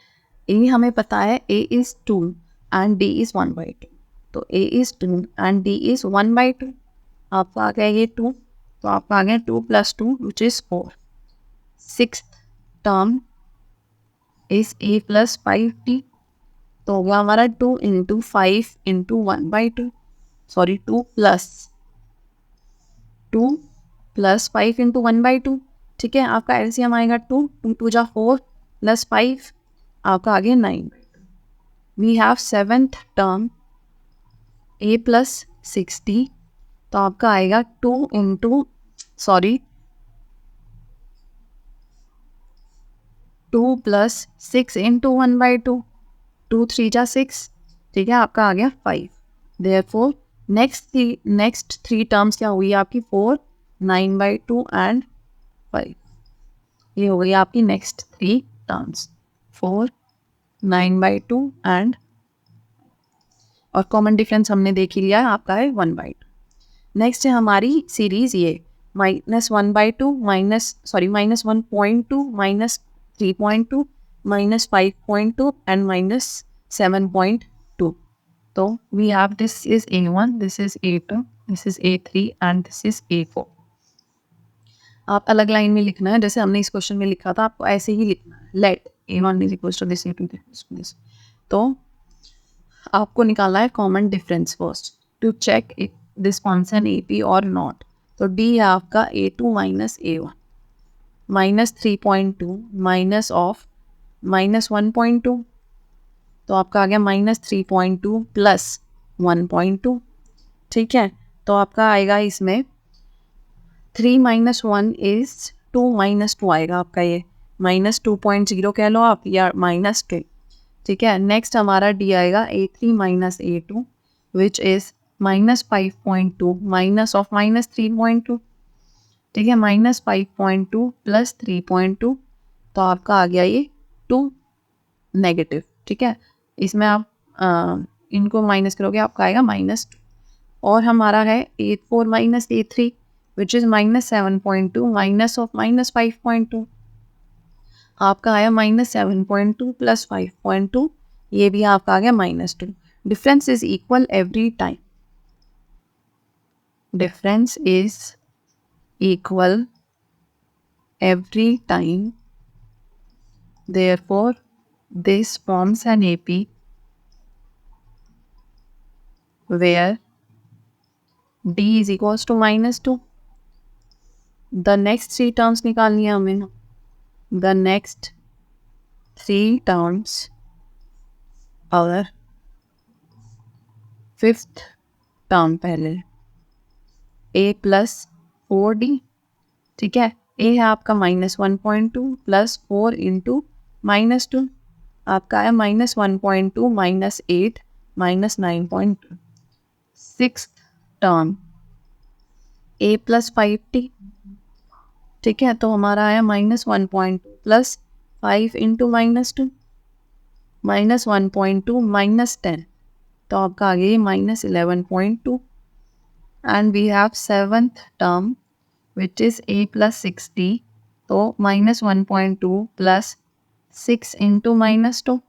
A हमें पता है A is 2 and D is 1/2. तो A is 2 and D is 1/2. आपका आ गया ये 2, तो आपका आ गया 2 plus 2 which is 4. 6th term is A plus 5D. तो होगा हमारा 2 into 5 into 1/2. Sorry 2 plus 5 into 1/2. ठीक है, आपका LCM आएगा 2, 2 2 जा 4 प्लस 5 आपका आ गया 9. We have 7th term A plus 6D. तो आपका आएगा 2 प्लस 6 इंटू 1/2. 2 3 जा 6. ठीक है, आपका आ गया 5. देयरफॉर नेक्स्ट 3 टर्म्स क्या हुई आपकी? 4 9/2 एंड 5. ये हो गई आपकी नेक्स्ट 3 टर्म्स 4 9/2 एंड, और कॉमन डिफरेंस हमने देख ही लिया है आपका है 1/2. नेक्स्ट है हमारी सीरीज ये -1/2 -1.2 -3.2 -5.2 एंड -7.2. तो we have this is A1, this is A2, this is A3 and this is A4. आप अलग लाइन में लिखना है जैसे हमने इस क्वेश्चन में लिखा था, आपको ऐसे ही लिखना है. Let A1 is equal to this, A2 this. तो आपको निकालना है common difference first to check if this forms an AP और नॉट. तो D है आपका A2 minus A1 -3.2 minus of -1.2. तो आपका आ गया -3.2 प्लस 1.2. ठीक है, तो आपका आएगा इसमें 3 - 1 इज 2 - 2 आएगा आपका, ये -2.0 कह लो आप या -2। ठीक है, नेक्स्ट हमारा डी आएगा A3 - A2 which is -5.2 minus of -3.2। ठीक है, -5.2 प्लस 3.2, तो आपका आ गया ये 2 नेगेटिव। ठीक है, इसमें आप इनको माइनस करोगे आपका आएगा -2। और हमारा है A4 - A3 which is -7.2 minus of -5.2, आपका आया -7.2 प्लस 5.2, ये भी आपका आ गया -2। Difference is equal every time, difference is equal every time, therefore this forms an AP where D is equals to -2। the next 3 terms निकालनी है हमें। the next 3 terms और 5th term पहले A plus 4D। ठीक है, A है आपका -1.2 plus 4 into -2, आपका है -1.2 -8 -9.2। 6th term A plus 5D। ठीक है, तो हमारा आया -1.2 प्लस 5 इंटू -2 -1.2 -10, तो आपका आ गया -11.2। And we have 7th term which is A plus 6D, तो -1.2 प्लस 6 इंटू -2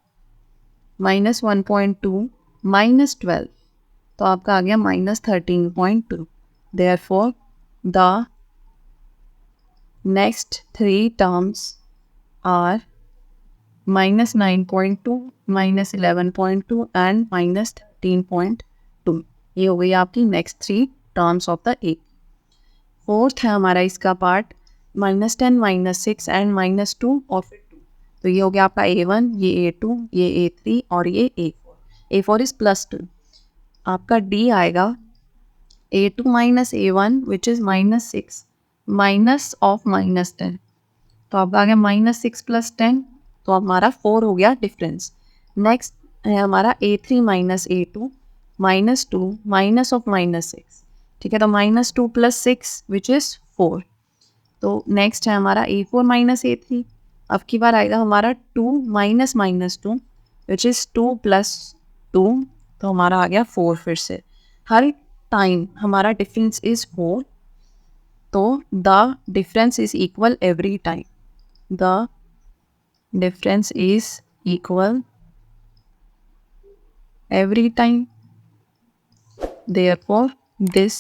-1.2 -12, तो आपका आ गया -13.2। Therefore the next 3 terms are -9.2 -11.2 and -13.2। ये हो गई आपकी next 3 terms of the A। 4th है हमारा इसका पार्ट -10 -6 एंड -2 और फिर 2, तो ये हो गया आपका A1, ये A2, ये A3 और ये A4। A4 is +2। आपका D आएगा A2 - A1 which is -6 minus of -10, तो आपका आ गया -6 प्लस 10, तो हमारा 4 हो गया डिफरेंस। नेक्स्ट है हमारा A3 - A2 -2 माइनस ऑफ -6। ठीक है, तो -2 प्लस 6 विच इज़ 4। तो नेक्स्ट है हमारा A4 - A3, अब की बार आएगा हमारा 2 माइनस -2 विच इज़ 2 प्लस 2, तो हमारा आ गया 4 फिर से। हर टाइम हमारा डिफरेंस इज़ 4, तो the difference is equal every time, the difference is equal every time, therefore this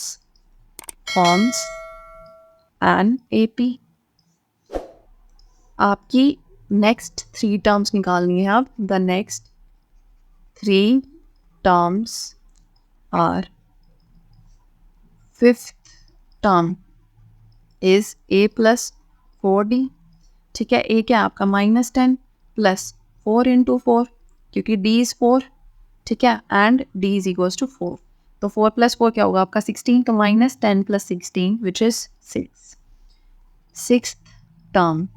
forms an AP। आपकी नेक्स्ट 3 टर्म्स निकालनी है अब। The next 3 terms are 5th term is A plus 4D। ठीक है, A क्या आपका -10 plus 4 into 4, क्योंकि D is 4। ठीक है, and D is equals to 4, तो 4 प्लस 4 क्या होगा आपका 16, तो -10 plus 16 which is 6। 6th term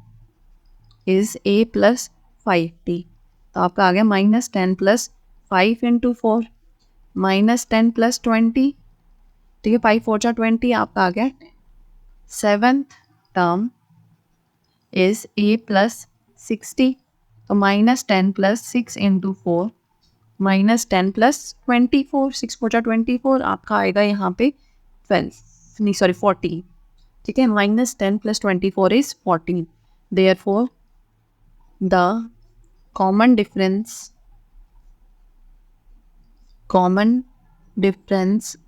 is A plus 5D, तो आपका आ गया -10 प्लस 5 इंटू 4 -10 प्लस 20। ठीक है, 5 4 जा 20, आपका आ गया 7th term is A plus 60, तो -10 plus 6 into 4 -10 plus 24, 6 4 जा 24, आपका आएगा यहाँ पे 12, नहीं सॉरी 14। ठीक है, -10 plus 24 is 14, therefore the common difference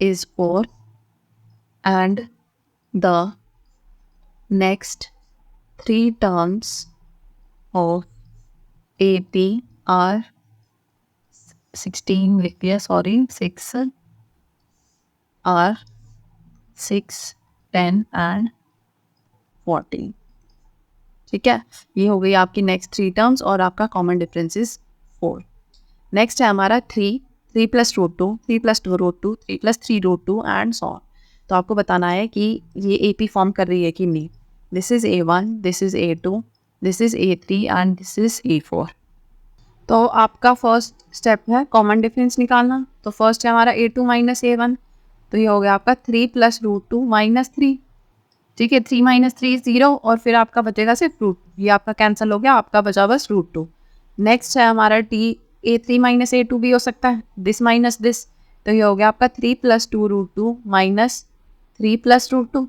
is 4 and the next 3 terms of AP are 16 लिख दिया, सॉरी 6 are 6 10 and 14। ठीक है, ये हो गई आपकी नेक्स्ट 3 टर्म्स और आपका कॉमन डिफरेंस इज 4। नेक्स्ट है हमारा 3 3 plus root two, 3 plus 2 root two, 3 plus 3 root two and so on. तो आपको बताना है कि ये AP फॉर्म कर रही है कि नहीं। This is A1, this is A2, this is A3 and this is A4। तो आपका फर्स्ट स्टेप है कॉमन डिफरेंस निकालना। तो फर्स्ट है हमारा A2 माइनस A1, तो ये हो गया आपका 3 प्लस रूट टू माइनस 3। ठीक है, 3 माइनस 3 0 और फिर आपका बचेगा सिर्फ रूट, ये आपका कैंसिल हो गया, आपका बचा बस रूट टू। नेक्स्ट है हमारा A3 माइनस A2 भी हो सकता है, दिस माइनस दिस, तो ये हो गया आपका 3 plus 2 root two minus 3 plus root two.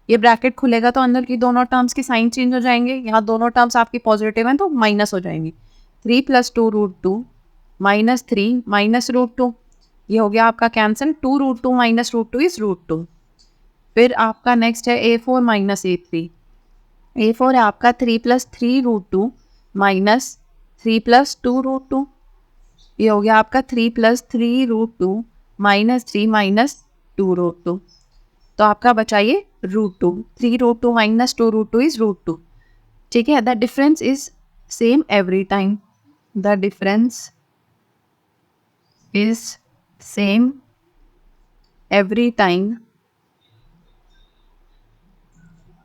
ये ब्रैकेट खुलेगा तो अंदर की दोनों टर्म्स की साइन चेंज हो जाएंगे, यहाँ दोनों टर्म्स आपकी पॉजिटिव हैं तो माइनस हो जाएंगी। 3 plus 2 root two minus 3 minus root two, ये हो गया आपका cancel, 2 root two minus root two is root two. फिर आपका नेक्स्ट है A4 माइनस A3। A4 है आपका 3 plus 3 root two minus 3 plus 2 root two, ये हो गया आपका 3 plus 3 root two minus 3 minus 2 root two. तो आपका बचा ये root two, 3 root two minus 2 root two is root two. ठीक है, the difference is same every time, the difference is same every time,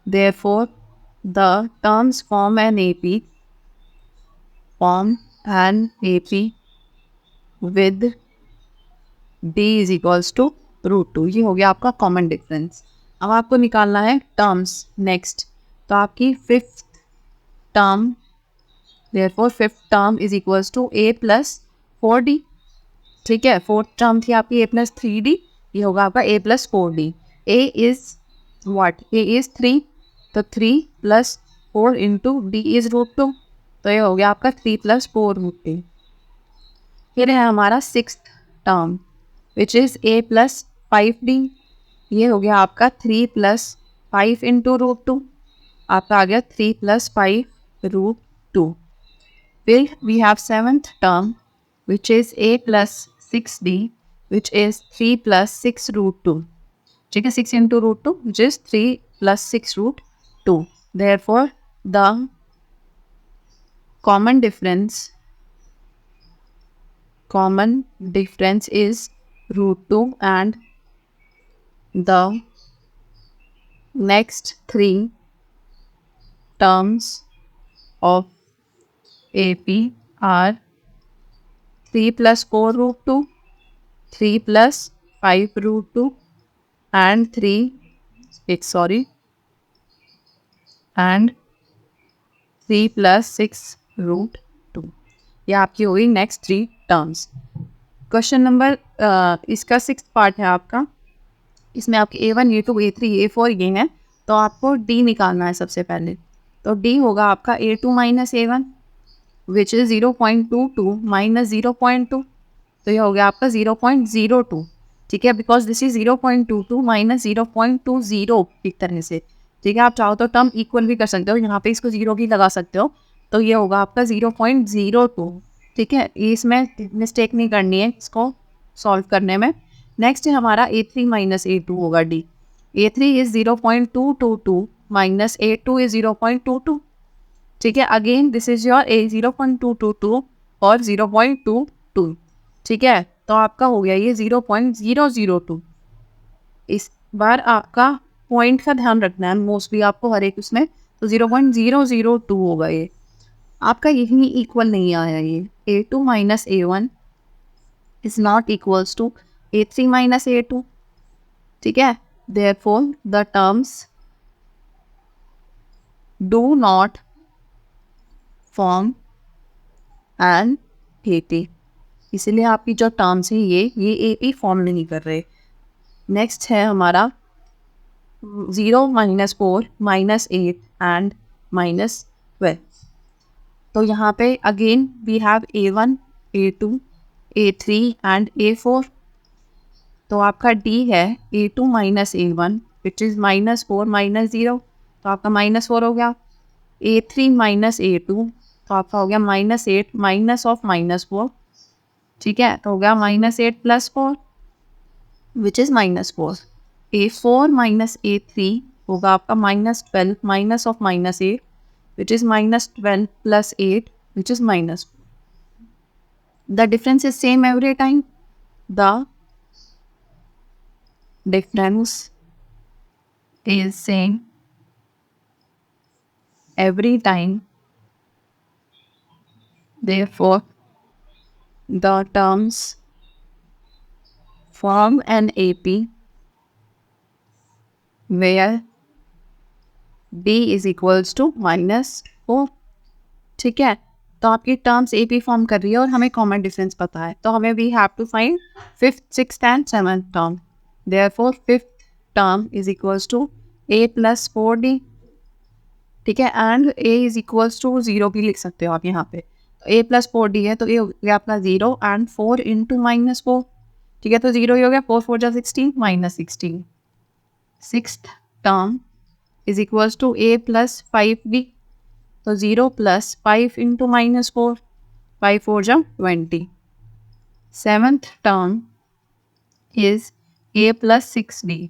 therefore the terms form an AP with D is equals to root two. ये हो गया आपका common difference. अब आपको निकालना है टर्म्स नेक्स्ट। तो आपकी fifth term, therefore fifth term is equals to A plus 4D। ठीक है, फोर्थ टर्म थी आपकी A प्लस 3D, ये होगा आपका A plus 4D। A is what? A is 3, तो 3 plus 4 into D is root two, तो ये हो गया आपका 3 प्लस 4 रूट टू। फिर है हमारा sixth term which is A plus 5D, ये हो गया आपका 3 प्लस 5 इंटू रूट टू, आपका आ गया 3 प्लस 5 रूट टू। फिर we have seventh term which is A plus 6D, which is 3 plus 6 root 2. ठीक है, 6 into root 2, which is 3 plus 6 root 2. Therefore, the common difference is root 2, and the next three terms of AP are 3 plus 4 root 2, 3 plus 5 root 2 and 3 plus 6 root 2। ये आपकी होगी next 3 terms. Question number इसका 6th part है आपका, इसमें आपके A1 A2 A3 A4 ये हैं, तो आपको D निकालना है सबसे पहले। तो D होगा आपका A2 minus A1 which is 0.22 minus 0.2, तो ये हो गया आपका 0.02। ठीक है, बिकॉज दिस इज 0.22 माइनस 0.20 एक तरह से। ठीक है, आप चाहो तो टर्म इक्वल भी कर सकते हो, यहाँ पे इसको 0 भी लगा सकते हो, तो ये होगा आपका 0.02। ठीक है, ये इसमें मिस्टेक नहीं करनी है इसको सॉल्व करने में। नेक्स्ट है हमारा A3 माइनस A2 होगा D। A3 is 0.222 minus A2 is 0.22। ठीक है, again this is your A 0.222 और 0.22। ठीक है, तो आपका हो गया ये 0.002। इस बार आपका पॉइंट का ध्यान रखना है मोस्टली आपको हर एक उसमें, तो 0.002 होगा ये आपका, यही इक्वल नहीं आया। ये A2 minus A1 is not equals to A3 minus A2। ठीक है, therefore the terms do not form an AP, इसीलिए आपकी जो टर्म्स हैं ये AP फॉर्म नहीं कर रहे। नेक्स्ट है हमारा 0 माइनस 4 माइनस 8 एंड माइनस 12। तो यहाँ पे again we have A1 A2 A3 and A4। तो आपका D है A2 minus A1 which is minus 4 minus 0, तो आपका माइनस 4 हो गया। A3 माइनस A2, तो आपका हो गया माइनस 8 माइनस ऑफ माइनस 4। ठीक है, तो हो गया minus 8 plus 4 which is minus 4। A4 minus A3 होगा आपका minus 12 minus of minus 8 which is minus 12 plus 8 which is minus 4। The difference is same every time. The difference is same every time. Therefore, the terms form an AP where D is equals to -4. ठीक है, तो आपकी terms AP form कर रही है और हमें common difference पता है, तो हमें we have to find fifth, sixth and seventh term. Therefore fifth term is equals to A plus 4D. ठीक है, and A is equals to 0 भी लिख सकते हो आप यहाँ पे. तो A प्लस 4D है तो ये हो गया आपका 0 एंड 4 इंटू -4. ठीक है, तो 0 ही हो गया, 4 4 जा 16 -16. Sixth term is equals to A plus 5D. तो 0 प्लस 5 इंटू -4, 5 4 जा 20. Seventh term is A plus 6D.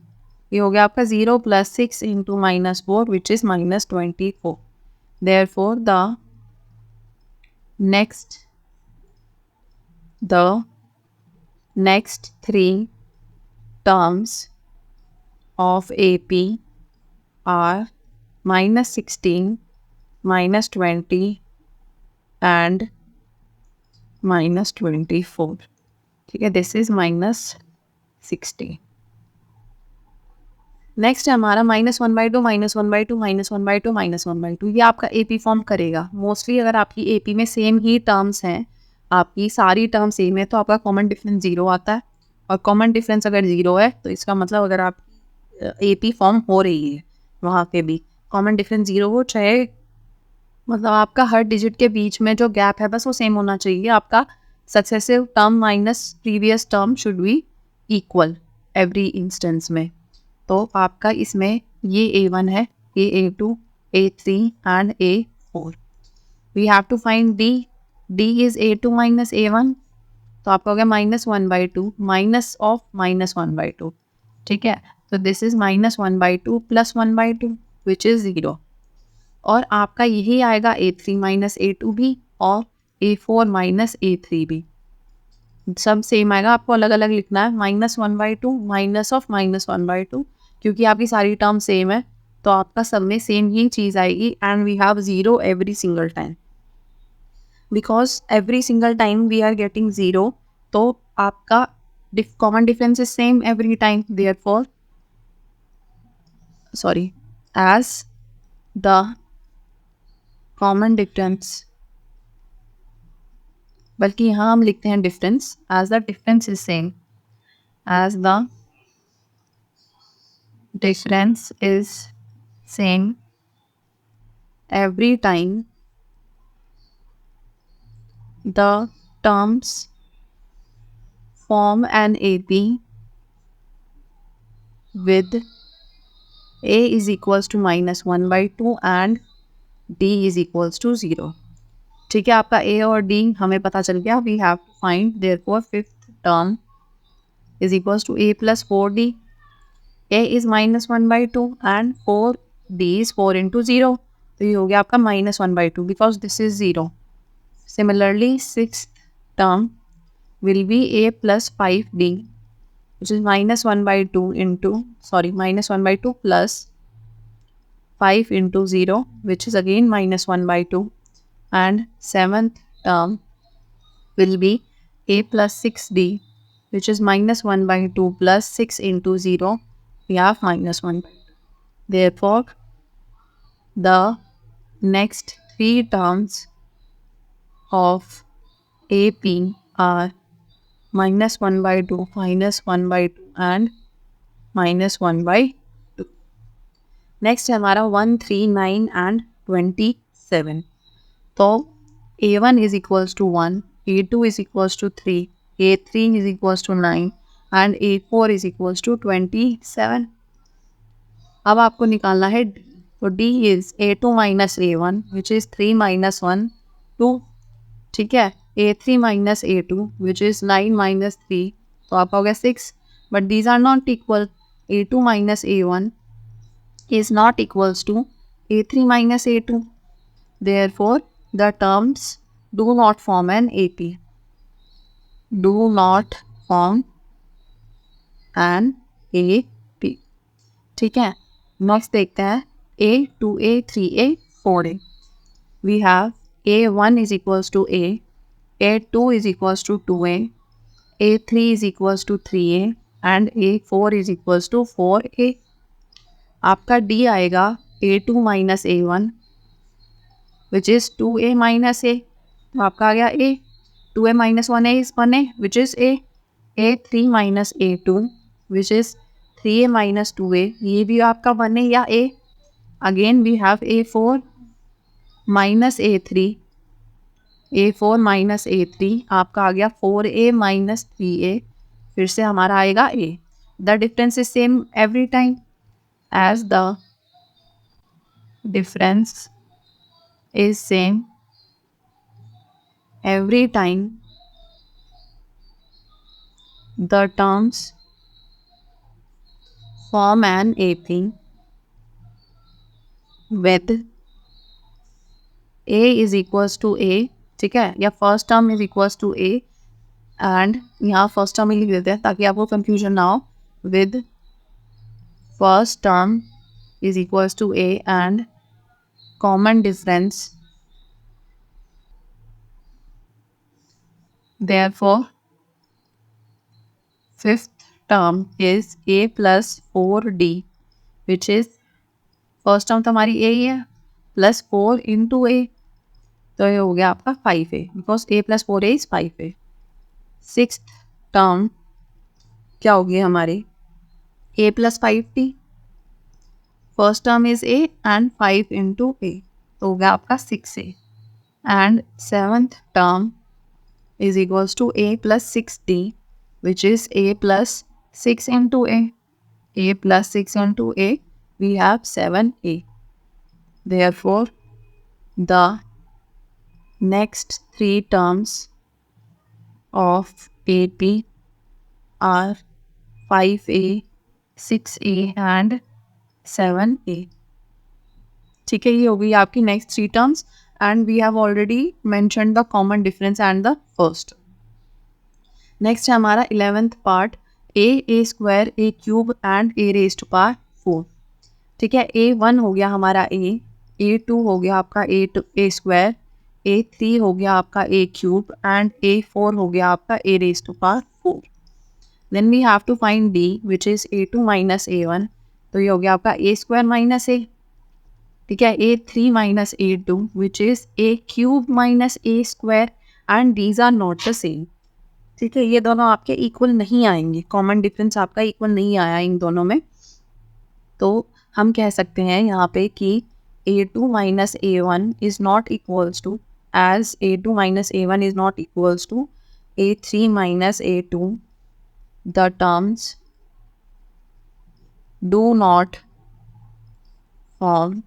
ये हो गया आपका 0 plus 6 into -4 which is -24. Therefore the next three terms of AP are -16, -20 and -24. ठीक है, दिस इज -60. नेक्स्ट है हमारा -1/2, -1/2, -1/2, -1/2. ये आपका AP फॉर्म करेगा मोस्टली. अगर आपकी AP में सेम ही टर्म्स हैं, आपकी सारी टर्म सेम है, तो आपका कॉमन डिफरेंस 0 आता है. और कॉमन डिफरेंस अगर 0 है तो इसका मतलब अगर आप AP फॉर्म हो रही है वहाँ पे भी कॉमन डिफरेंस 0 हो, चाहे मतलब आपका हर डिजिट के बीच में जो गैप है बस वो सेम होना चाहिए. आपका successive term minus previous term should be equal every instance में. तो आपका इसमें ये A1 है, ये A2, A3 and A4. We have to find D. D is A2 minus A1. तो आपका हो गया -1/2 माइनस ऑफ -1/2. ठीक है, तो this is -1/2 plus 1/2 which is 0. और आपका यही आएगा A3 माइनस A2 भी और A4 माइनस A3 भी. सब सेम आएगा, आपको अलग अलग लिखना है. -1/2 माइनस ऑफ -1/2, क्योंकि आपकी सारी टर्म सेम है तो आपका सब में सेम ही चीज़ आएगी. And we have 0 every single time, because every single time we are getting 0. तो आपका common difference is same every time. Therefore sorry, as the common difference, बल्कि यहाँ हम लिखते हैं difference. As the difference is same, as the difference is same every time the terms form an AP with A is equals to -1/2 and D is equals to 0. ठीक है, आपका A और D हमें पता चल गया. we have to find therefore fifth term is equals to A plus 4D. A is -1/2 and 4D is 4 into 0. तो ये हो गया आपका -1/2 because this is 0. Similarly, sixth term will be A plus 5D, which is -1/2 plus 5 into 0, which is again -1/2. And seventh term will be A plus 6D, which is -1/2 plus 6 into 0. We have -1/2. Therefore, the next three terms of AP are -1/2, -1/2 and -1/2. Next है हमारा 1, 3, 9 and 27. तो A1 is equals to 1, A2 is equals to 3, A3 is equals to 9 and A4 is equals to 27. अब आपको निकालना है D. तो D is A2 minus A1 which is 3 minus 1, 2. ठीक है, A3 minus A2 which is 9 minus 3, तो आपका हो गया 6. But these are not equal. A2 minus A1 is not equals to A3 minus A2. Therefore, the terms do not form an AP. Do not form an A P. ठीक है, next देखते हैं a 2a 3a 4a। We have a1 is equals to a2 is equals to 2a, a3 is equals to 3a and a4 is equals to 4a। आपका D आएगा a2 minus a1 which is 2a minus a। तो आपका आ गया a, 2a minus 1a is 1a which is a, a3 minus a2 which is 3a minus 2a, ये भी आपका 1a या a। Again we have a4 minus a3, a4 minus a3 आपका आ गया 4a minus 3a, फिर से हमारा आएगा a। The difference is same every time, as the difference is same every time the terms form an AP with A is equals to A, ठीक है, या first term is equals to A and यहाँ first term ही लिख देते हैं ताकि आपको कंफ्यूजन ना हो। With first term is equals to A and common difference therefore fifth term is a plus 4d which is first term तो हमारी a ही है प्लस 4 इंटू a, तो ये हो गया आपका 5a because a plus 4a is 5a। Six term क्या होगी हमारी a plus 5d, first term is a and 5 into a, तो हो गया आपका 6a। And seventh term is equals to a plus 6d which is a plus 6 into a plus 6 into a, we have 7a। Therefore the next three terms of AP are 5a 6a and 7a। ठीक है, ये हो गई आपकी next three terms and we have already mentioned the common difference and the first। next है हमारा 11th part a square a cube and a raised to power 4। ठीक है, a1 हो गया हमारा a2 हो गया आपका a square, a3 हो गया आपका a cube and a4 हो गया आपका a raised to power 4। then we have to find d which is a2 minus a1, तो ये हो गया आपका a square minus a। ठीक है, a3 minus a2 which is a cube minus a square and these are not the same. ठीक है, ये दोनों आपके इक्वल नहीं आएंगे, कॉमन डिफरेंस आपका इक्वल नहीं आया इन दोनों में। तो हम कह सकते हैं यहाँ पे कि a2 minus a1 is not equals to, as a2 minus a1 is not equals to a3 minus a2, the terms do not form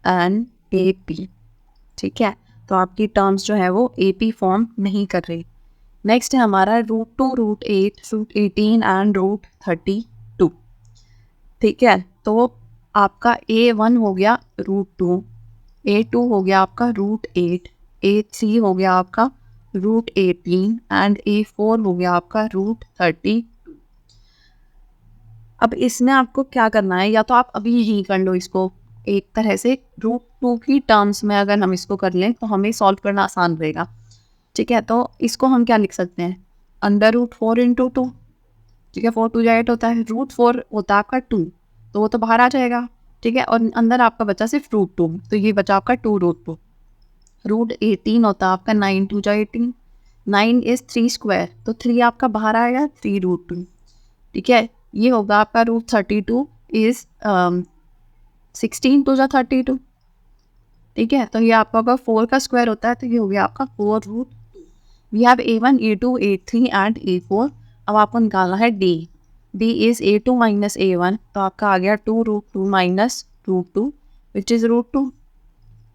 an AP। ठीक है, तो आपकी टर्म्स जो है वो AP फॉर्म नहीं कर रही। नेक्स्ट है हमारा √2 √8 √18 एंड √32। ठीक है, तो आपका a1 हो गया √2, a2 हो गया आपका √8, a3 हो गया आपका √18 एंड a4 हो गया आपका √30। अब इसमें आपको क्या करना है, या तो आप अभी ही कर लो इसको एक तरह से √2 की टर्म्स में, अगर हम इसको कर लें तो हमें सॉल्व करना आसान रहेगा। ठीक है, तो इसको हम क्या लिख सकते हैं, √4 इंटू 2। ठीक है, 4 2 जा 8 होता है, √4 होता है आपका 2, तो वो तो बाहर आ जाएगा। ठीक है, और अंदर आपका बचा सिर्फ √2, तो ये बचा आपका 2√2। √18 होता है आपका 9 2 जा 18, 9 इज 3 स्क्वायर, तो 3 आपका बाहर आएगा 3√2। ठीक है, ये होगा आपका √32 इज 16 2 जा 32। ठीक है, तो ये आपका अगर 4 का स्क्वायर होता है तो ये हो गया आपका 4√2। We have a1 a2 a3 and a4। अब आपको निकालना है d, d is a2 minus a1, तो आपका आ गया 2√2 माइनस √2 विच इज √2।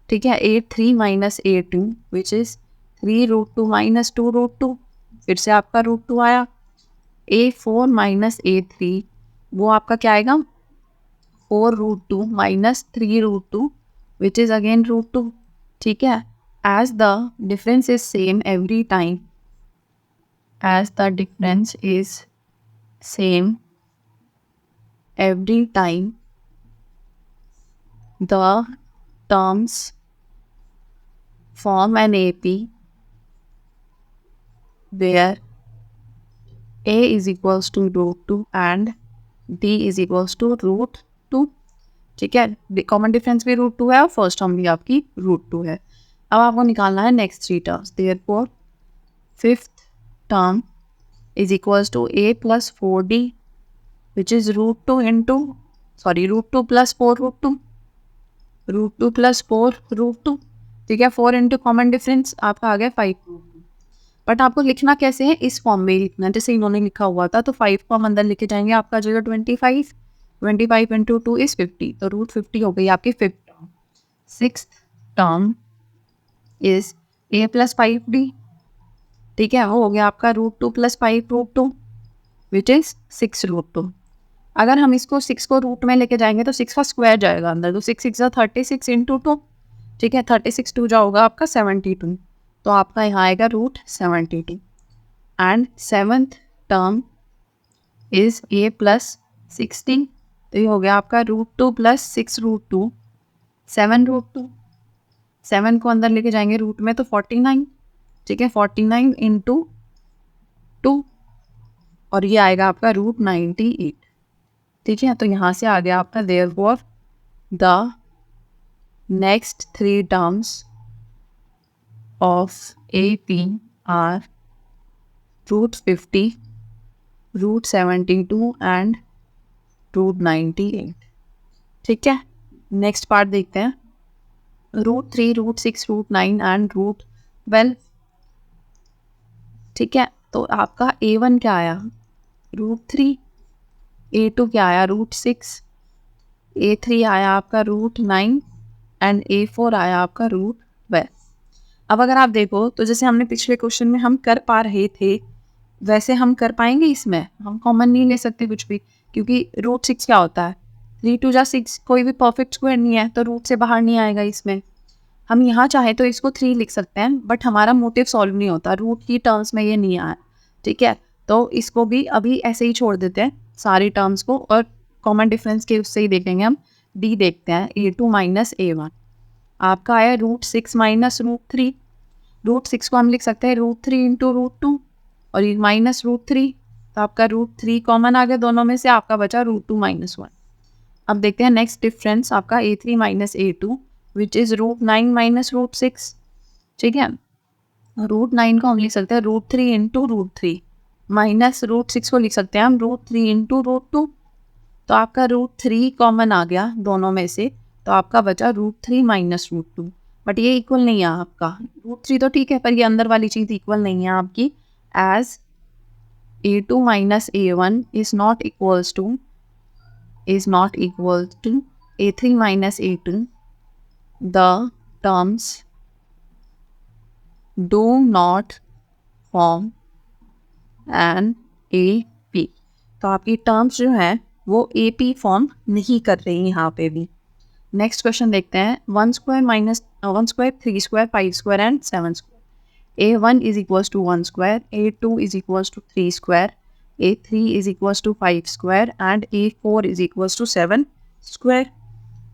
ठीक है, a3 minus a2 which is 3√2 minus 2√2, फिर से आपका √2 आया। a4 माइनस a3 वो आपका क्या आएगा 4√2 माइनस 3√2 which is again √2। ठीक है, as the difference is same every time as the difference is same every time the terms form an AP where A is equals to √2 and D is equals to √2. ठीक है, common difference भी √2 है और first term भी आपकी √2 है. अब आपको निकालना है next three terms. Therefore fifth term is equals to A plus 4D which is √2 into √2 plus 4 √2 √2 plus 4 √2. ठीक है, 4 इंटू कॉमन डिफरेंस आपका आ गया 5 √2. बट आपको लिखना कैसे है, इस फॉर्म में लिखना जैसे इन्होंने लिखा हुआ था. तो 5 को हम अंदर लिखे जाएंगे, आपका जो है 25 इंटू 2 इज 50. तो √50 हो गई आपकी fifth term. Sixth term is A plus 5D. ठीक है, वो हो गया आपका √2 प्लस 5 √2 विच इज 6 √2. अगर हम इसको 6 को रूट में लेके जाएंगे तो 6 का स्क्वायर जाएगा अंदर. तो 6 6 36 इंटू 2. ठीक है, 36 2 जाओगा आपका 72. तो आपका यहाँ आएगा √72. And seventh term is A plus 16. तो ये हो गया आपका √2 प्लस 6 √2 7 √2. 7 को अंदर लेके जाएंगे रूट में तो 49. ठीक है, 49 इंटू 2 और ये आएगा आपका √98. ठीक है, तो यहाँ से आ गया आपका therefore the next three terms of AP are √50, √72 and √98. ठीक है, नेक्स्ट पार्ट देखते हैं. √3, √6, √9 एंड √12. ठीक है, तो आपका A1 क्या आया √3, A2 क्या आया √6, A3 आया आपका √9 एंड A4 आया आपका √12. अब अगर आप देखो तो जैसे हमने पिछले क्वेश्चन में हम कर पा रहे थे वैसे हम कर पाएंगे. इसमें हम कॉमन नहीं ले सकते कुछ भी, क्योंकि √6 क्या होता है 3 2 6. कोई भी परफेक्ट स्क्वायर नहीं है तो रूट से बाहर नहीं आएगा. इसमें हम यहाँ चाहे तो इसको 3 लिख सकते हैं, बट हमारा मोटिव सॉल्व नहीं होता, रूट की टर्म्स में ये नहीं आया. ठीक है, तो इसको भी अभी ऐसे ही छोड़ देते हैं सारी टर्म्स को और कॉमन डिफरेंस के उससे ही देखेंगे हम. डी देखते हैं, A2 माइनस A1 आपका आया √6 माइनस √3. √6 को हम लिख सकते हैं √3 इंटू √2 और ये माइनस √3. तो आपका √3 कॉमन आ गया दोनों में से, आपका बचा √2 माइनस 1. अब देखते हैं नेक्स्ट डिफरेंस आपका A3 minus A2 which is √9 minus √6. ठीक है, √9 को हम लिख सकते हैं √3 इंटू √3 माइनस √6 को लिख सकते हैं हम √3 इंटू √2. तो आपका √3 कॉमन आ गया दोनों में से, तो आपका बचा √3 माइनस √2. बट ये इक्वल नहीं है आपका. √3 तो ठीक है पर ये अंदर वाली चीज़ इक्वल नहीं है आपकी. As A2 minus A1 is not equal to A3 minus A2. The terms do not form an AP. तो आपकी टर्म्स जो है वो AP फॉर्म नहीं कर रही हैं यहाँ पे भी. नेक्स्ट क्वेश्चन देखते हैं. 1 square minus 1 square 3 square 5 square and 7 square. A1 is equals to 1 square, A2 is equals to 3 square, A3 is equals to 5 square and A4 is equals to 7 square.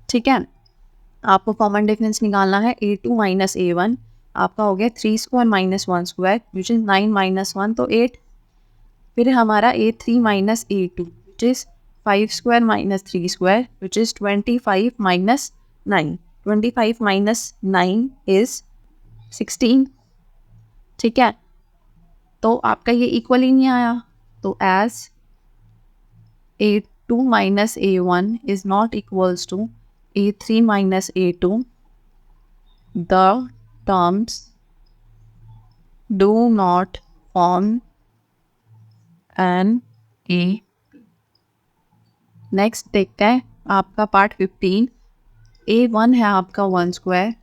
ठीक है, आपको कॉमन डिफरेंस निकालना है. A2 minus A1 आपका हो गया 3 square minus 1 square which is 9 minus 1 तो 8. फिर हमारा A3 minus A2 which is 5 square minus 3 square which is 25 minus 9. 25 minus 9 is 16. ठीक है, तो आपका ये इक्वल ही नहीं आया. तो as A2 minus A1 is not equals to A3 minus A2, the terms do not form an AP. Next देखते हैं आपका पार्ट 15. A1 है आपका 1 स्क्वायर,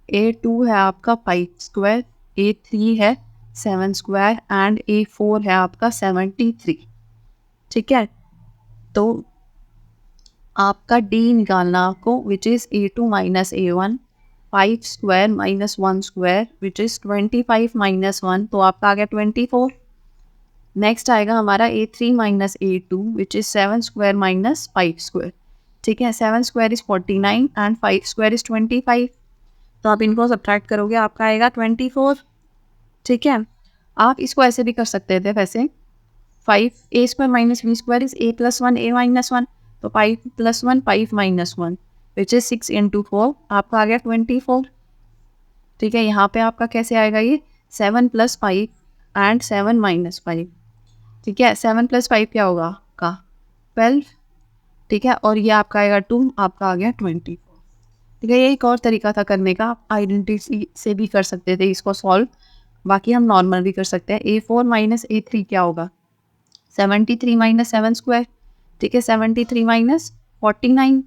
A2 है आपका 5 स्क्वायर, A3 है 7 स्क्वायर एंड A4 है आपका 73. ठीक है, तो आपका D निकालना आपको which is A2 minus A1. 5 square minus 1 square which is 25 minus 1 तो आपका आ गया 24. नेक्स्ट आएगा हमारा A3 minus A2 which is 7 square minus 5 square. ठीक है, 7 square is 49 and 5 square is 25। तो आप इनको सब्ट्रैक्ट करोगे, आपका आएगा 24। ठीक है, आप इसको ऐसे भी कर सकते थे वैसे, 5 A square minus B square is A plus 1 A minus 1, तो 5 plus 1 5 minus 1 which is 6 into 4, आपका आ गया 24। ठीक है, यहाँ पे आपका कैसे आएगा ये 7 प्लस 5 एंड 7 माइनस 5। ठीक है, 7 प्लस 5 क्या होगा आपका 12। ठीक है, और ये आपका आएगा 2, आपका आ गया 24। ठीक है, ये एक और तरीका था करने का, आप आइडेंटिटी से भी कर सकते थे इसको सॉल्व, बाकी हम नॉर्मल भी कर सकते हैं। A4 माइनस A3 क्या होगा 73 माइनस 7 स्क्वायर। ठीक है, 73 माइनस 49।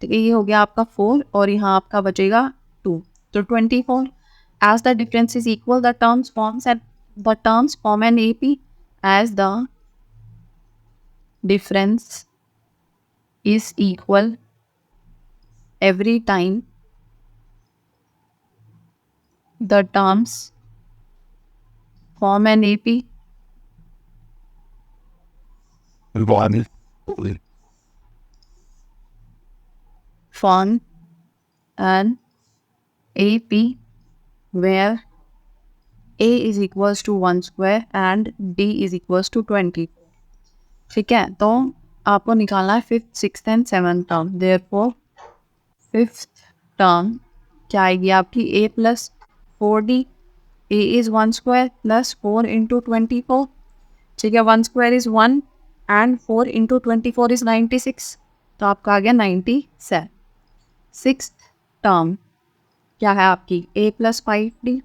ठीक है, ये हो गया आपका 4 और यहाँ आपका बचेगा 2, तो 24। As the difference is equal the terms form an AP as the difference is equal every time the terms form an AP form an AP where A is equals to 1 square and D is equals to 20। ठीक है, तो आपको निकालना है 5th 6th and 7th term. Therefore 5th term क्या आएगी आपकी A plus 4D। A is 1 square plus 4 into 24। ठीक है, 1 square is 1 and 4 into 24 is 96, तो आपका आ गया 97। 6th टर्म क्या है आपकी A plus 5D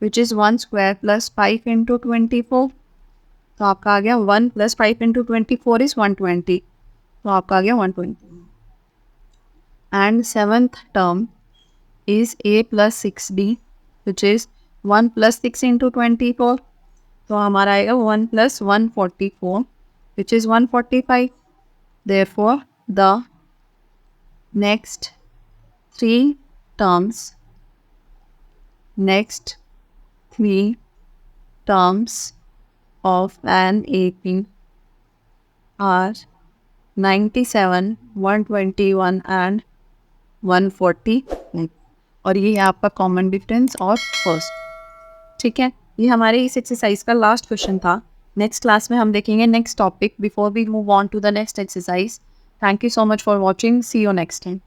which is 1 square plus 5 into 24, तो आपका आ गया 1 प्लस 5 इंटू 24 इज़ 120, तो आपका आ गया 120। And 7th term is A plus 6D which is 1 plus 6 into 24, तो हमारा आएगा 1 plus 144 which is 145। Therefore the next three terms of an AP are 97, 121 and 140, और ये है आपका कॉमन डिफरेंस और फर्स्ट। ठीक है, ये हमारे इस एक्सरसाइज का लास्ट क्वेश्चन था। नेक्स्ट क्लास में हम देखेंगे next topic before we move on to the next exercise. Thank you so much for watching, see you next time.